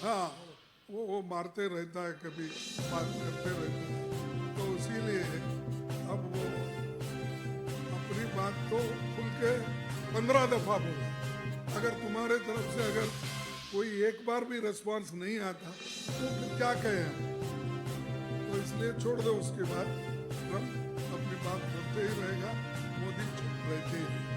हाँ वो मारते रहता है कभी बात करते रहता है तो इसीलिए अब वो अपनी बात तो खुल के 15 दफा बोला अगर तुम्हारे तरफ से अगर कोई एक बार भी रिस्पांस नहीं आता तो फिर क्या कहें हम तो इसलिए छोड़ दो उसके बाद ट्रम्प अपनी बात बोलते ही रहेगा मोदी चुप रहते ही रहेगा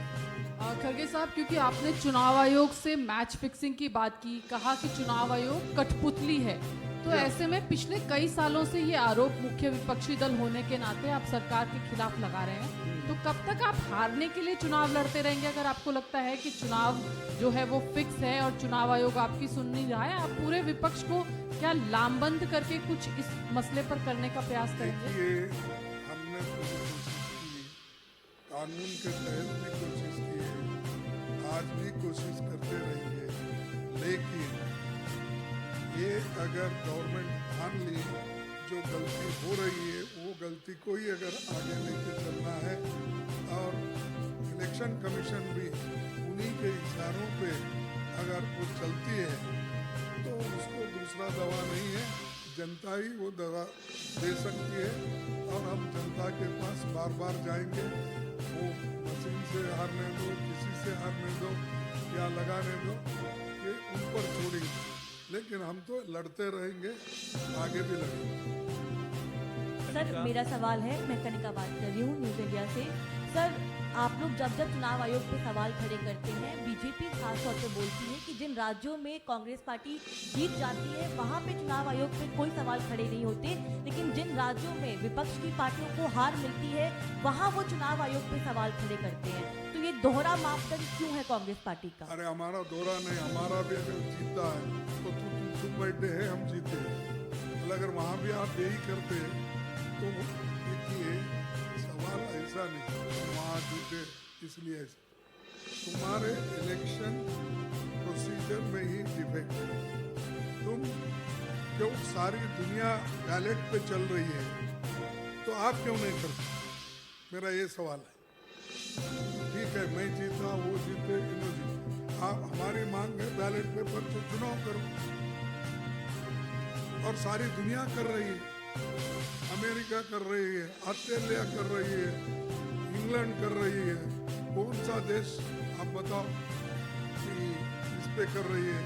खड़गे साहब क्योंकि आपने चुनाव आयोग से मैच फिक्सिंग की बात की कहा कि चुनाव आयोग कठपुतली है तो ऐसे में पिछले कई सालों से ये आरोप मुख्य विपक्षी दल होने के नाते आप सरकार के खिलाफ लगा रहे हैं तो कब तक आप हारने के लिए चुनाव लड़ते रहेंगे अगर आपको लगता है कि चुनाव जो है वो फिक्स है और चुनाव आयोग आपकी सुन नहीं रहा है आप पूरे विपक्ष को क्या लामबंद करके कुछ इस मसले पर करने का प्रयास करेंगे देखिए हमने पूरी कोशिश की कानून के तहत भी कोशिश की है आज भी कोशिश करते रहेंगे लेकिन ये अगर गवर्नमेंट ठान ली जो गलती हो रही है वो गलती को ही अगर आगे लेके चलना है और इलेक्शन कमीशन भी उन्हीं के इशारों पे अगर वो चलती है तो उसको दूसरा दवा नहीं है जनता ही वो दवा दे सकती है और हम जनता के पास बार बार जाएंगे। वो मशीन से हारने दो, किसी से हारने दो या लगाने दो, ये उन पर छोड़ेंगे, लेकिन हम तो लड़ते रहेंगे, आगे भी लड़ेंगे। सर मेरा सवाल है, मैं कनिका बात कर रही हूँ न्यूज़ इंडिया से। सर आप लोग जब जब चुनाव आयोग पे सवाल खड़े करते हैं, बीजेपी खास तौर पे बोलती है कि जिन राज्यों में कांग्रेस पार्टी जीत जाती है वहाँ पे चुनाव आयोग पे कोई सवाल खड़े नहीं होते, लेकिन जिन राज्यों में विपक्ष की पार्टियों को हार मिलती है वहाँ वो चुनाव आयोग पे सवाल खड़े करते हैं। तो ये दोहरा मापदंड क्यों है कांग्रेस पार्टी का? अरे हमारा दोहरा नहीं, हमारा भी अगर जीता है तो तुम चुप बैठे हैं, हम जीते हैं। अगर वहाँ भी आप यही करते तो देखिए सवाल ऐसा नहीं वहाँ जीते इसलिए ऐसा, तुम्हारे इलेक्शन प्रोसीजर में ही डिफेक्ट है। तुम क्यों सारी दुनिया बैलेट पे चल रही है तो आप क्यों नहीं करते? मेरा ये सवाल है। ठीक है, मैं जीता, वो जीते, इन्हों जीते, आप हमारी मांग है बैलेट पेपर से चुनाव करो, और सारी दुनिया कर रही है। अमेरिका कर रही है, ऑस्ट्रेलिया कर रही है, इंग्लैंड कर रही है, कौन सा देश आप बताओ कि इस पे कर रही है,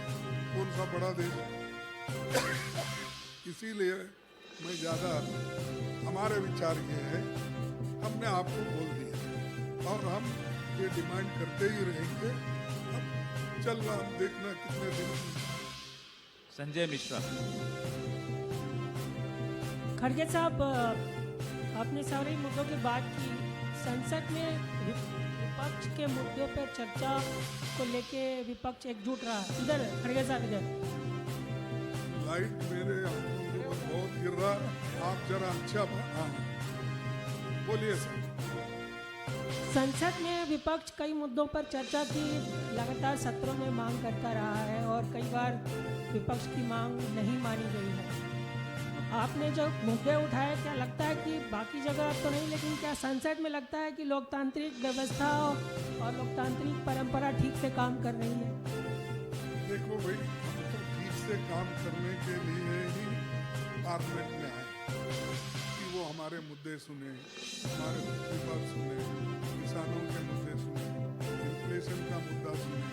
कौन सा बड़ा देश? इसीलिए मैं ज़्यादा, हमारे विचार ये है, हमने आपको बोल दिया और हम ये डिमांड करते ही रहेंगे। अब चल रहा, हम देखना कितने दिन। संजय मिश्रा। खड़गे साहब, आपने सारे मुद्दों की बात की। संसद में विपक्ष के मुद्दों पर चर्चा को लेके विपक्ष एकजुट रहा। इधर खड़गे साहब, इधर लाइट मेरे आंखों पर बहुत गिर रहा है, आप जरा अच्छा बोलिए सर। संसद में विपक्ष कई मुद्दों पर चर्चा की लगातार सत्रों में मांग करता रहा है और कई बार विपक्ष की मांग नहीं मानी गई है। आपने जो मुद्दे उठाए, क्या लगता है कि बाकी जगह तो नहीं, लेकिन क्या संसद में लगता है कि लोकतांत्रिक व्यवस्था और लोकतांत्रिक परंपरा ठीक से काम कर रही है? देखो भाई, हम तो ठीक से काम करने के लिए ही पार्लियामेंट में आए कि वो हमारे मुद्दे सुने, हमारे मुद्दे बात सुने, किसानों के मुद्दे सुने, इन्फ्लेशन का मुद्दा सुने,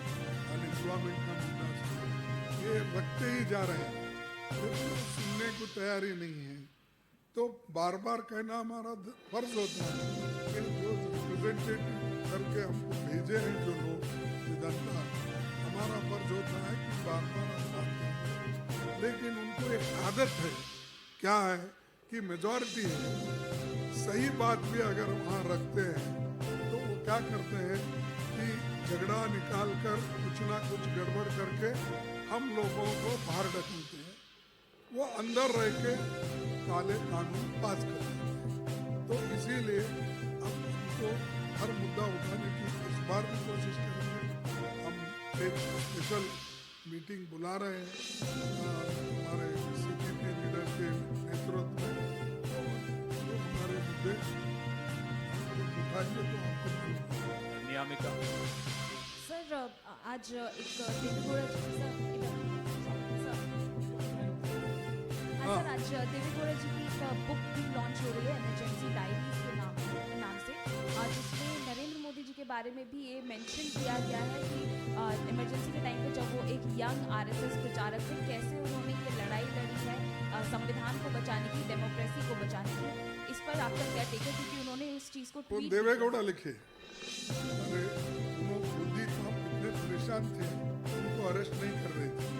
अनएम्प्लॉयमेंट का मुद्दा सुने, ये रखते ही जा रहे हैं, लेकिन सुनने को तैयारी नहीं है। तो बार बार कहना हमारा फर्ज होता है कि जो रिप्रेजेंटेटिव करके हमको भेजे हैं जो लोग, जनता, हमारा फर्ज होता है कि बार बार हम बात करें। लेकिन उनको एक आदत है, क्या है कि मेजॉरिटी है, सही बात भी अगर वहाँ रखते हैं तो वो क्या करते हैं कि झगड़ा निकाल कर कुछ ना कुछ गड़बड़ करके हम लोगों को बाहर ढकेलते हैं। वो अंदर रह के काले कानून पास कर देते हैं। तो इसीलिए अब हमको हर मुद्दा उठाने की इस बार भी कोशिश करेंगे। हम एक स्पेशल मीटिंग बुला रहे हैं हमारे सीपीपी लीडर के नेतृत्व में, और जो हमारे मुद्दे उठाएंगे तो आपको नियामिका। सर आज एक सर आज देवेगौड़ा जी की एक बुक भी लॉन्च हो रही है इमरजेंसी डायरीज के नाम से, जिसमें नरेंद्र मोदी जी के बारे में भी ये मेंशन किया गया है कि इमरजेंसी के टाइम पे जब वो एक यंग आरएसएस प्रचारक थे, कैसे उन्होंने ये लड़ाई लड़ी है संविधान को बचाने की, डेमोक्रेसी को बचाने की। इस पर आपका क्या टेक है, क्योंकि उन्होंने इस चीज़ को ट्वीट देवेगौड़ा लिखे। अरे मोदी साहब इतने परेशान थे, उनको अरेस्ट नहीं कर रहे थे,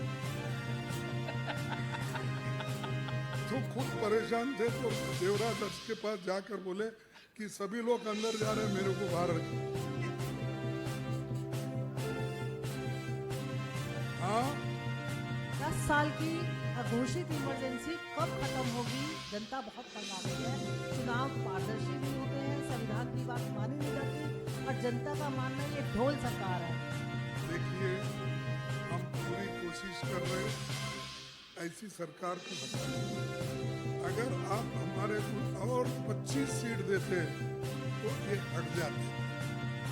जो खुद परेशान थे तो देवराज अरस के पास जाकर बोले कि सभी लोग अंदर जा रहे हैं, मेरे को बाहर रखें। हाँ, 10 साल की घोषित इमरजेंसी कब खत्म होगी? जनता बहुत तंग आ गई है। चुनाव पारदर्शी नहीं होते हैं, संविधान की बात मानी नहीं जाती और जनता का मानना ये ढोल सरकार है। देखिए, हम पूरी कोशिश कर रहे हैं ऐसी सरकार को हटाने। अगर आप हमारे को और 25 सीट देते तो ये हट जाते,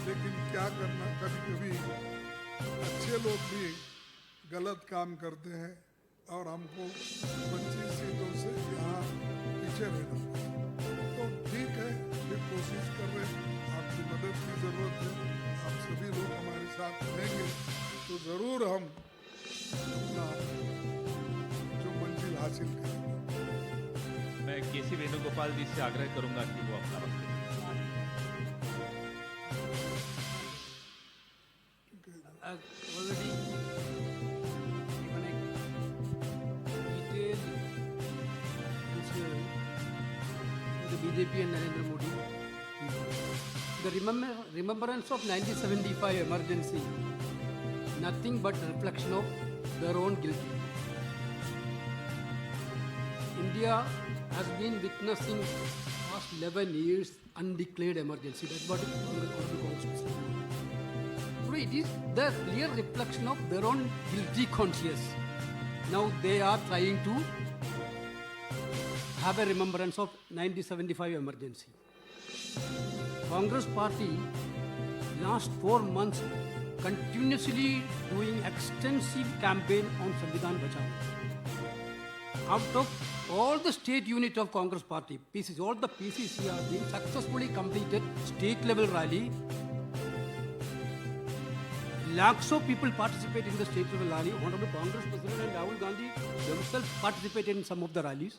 लेकिन क्या करना, कभी कभी अच्छे लोग भी गलत काम करते हैं, और हमको 25 सीटों से यहाँ पीछे रहना पड़ा। तो ठीक है, फिर कोशिश कर रहे हैं। आपकी मदद की ज़रूरत है, आप सभी लोग हमारे साथ रहेंगे तो ज़रूर हम अपना जो मंजिल हासिल करेंगे। मैं केसी वेणुगोपाल जी से आग्रह करूंगा कि वो अपना वक्त दें। already given a detailed answer to the BJP and Narendra Modi. The remembrance of 1975 emergency, nothing but reflection of their own guilt. India has been witnessing past 11 years undeclared emergency. That's what is on the Constitution. It is the clear reflection of their own guilty conscience. Now they are trying to have a remembrance of 1975 emergency. Congress party last 4 months continuously doing extensive campaign on Samvidhan Bachao. Out of all the state unit of Congress party, PCC, all the PCC are being successfully completed state level rally. Lakhs of people participate in the state level rally. Honorable Congress President and Rahul Gandhi themselves participated in some of the rallies.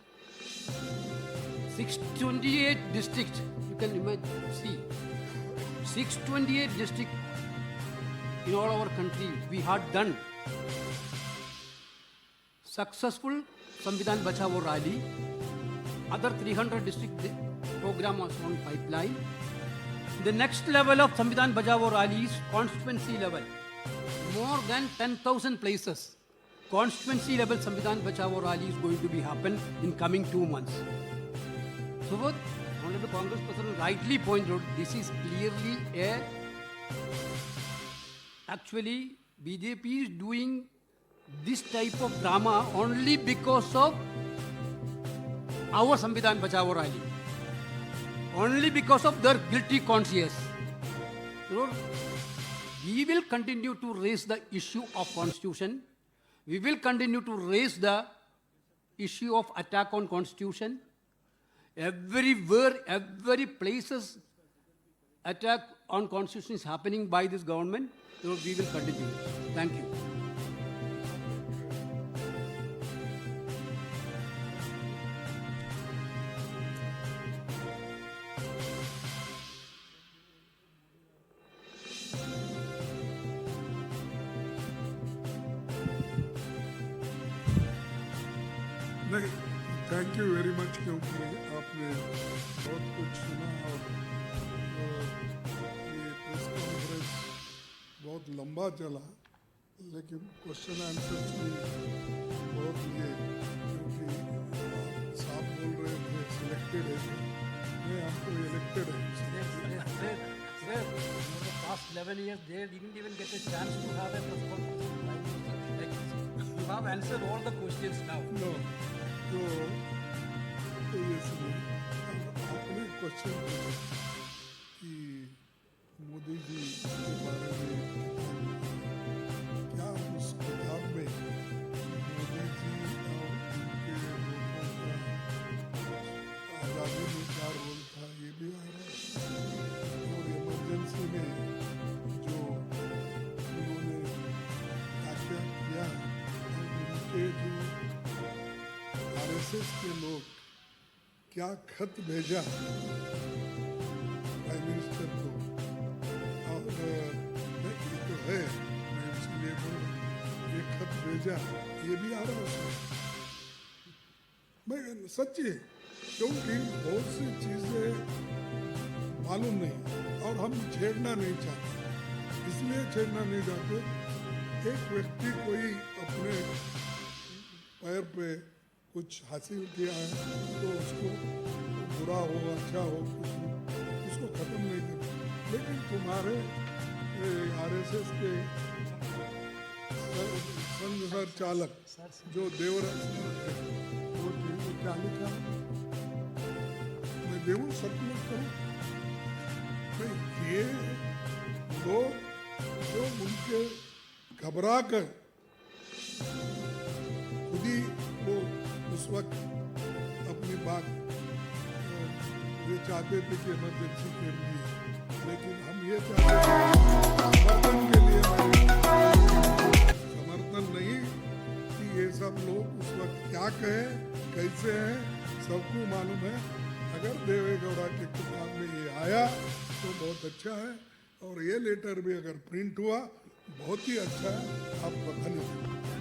628 districts, you can imagine, see, 628 districts in all our country, we had done successful Samvidhan Bachao rally. Other 300 district program was on pipeline. The next level of Samvidhan Bachao rally is constituency level. More than 10,000 places. Constituency level Samvidhan Bachao rally is going to be happen in coming 2 months. So what Honorable Congress President rightly pointed out, this is clearly actually BJP is doing this type of drama only because of our Samvidhan Bachao rally. Only because of their guilty conscience. We will continue to raise the issue of constitution. We will continue to raise the issue of attack on constitution. Everywhere, every places attack on constitution is happening by this government. So we will continue. Thank you. नहीं, thank you very much, क्योंकि आपने बहुत कुछ सुना और ये press conference बहुत लंबा चला, लेकिन क्वेश्चन आंसर्स भी बहुत लिए, क्योंकि साहब बोल रहे थे सिलेक्टेड है, नहीं आपको इलेक्टेड है। Sir, for the past 11 years, they didn't even get a chance to have a press conference. You have answered all the questions now. No, तो ये सुनिए, आपने क्वेश्चन पूछा कि मोदी जी के बारे में क्या उस किताब में मोदी जी और उनके लोगों का आज़ादी में क्या रोल था, ये भी आ रहा है। और इमरजेंसी में जो उन्होंने क्या किया और उनके जो आरएसएस के लोग क्या खत भेजा प्राइम मिनिस्टर को, और ये तो है, मैं इसलिए बोल रहा हूँ, ये खत भेजा, ये भी आ रहा है उसमें। मैं सच्ची है, क्योंकि बहुत सी चीज़ें मालूम नहीं और हम छेड़ना नहीं चाहते, इसलिए छेड़ना नहीं चाहते। एक व्यक्ति कोई अपने पैर पे कुछ हासिल किया है तो उसको बुरा हो अच्छा हो उसको ख़त्म नहीं करना, लेकिन तुम्हारे आरएसएस के संघ चालक जो देवराज वो क्या लिखा, मैं देवू सचमुच करूँ, ये लोग जो उनके घबरा कर खुद मोदी वो उस वक्त अपनी बात ये चाहते थे कि इमरजेंसी के लिए, लेकिन हम ये चाहते हैं समर्थन के लिए, समर्थन नहीं कि ये सब लोग उस वक्त क्या कहे कैसे हैं सबको मालूम है। अगर देवेगौड़ा के किताब में ये आया तो बहुत अच्छा है, और ये लेटर भी अगर प्रिंट हुआ बहुत ही अच्छा है। आपका धन्यवाद।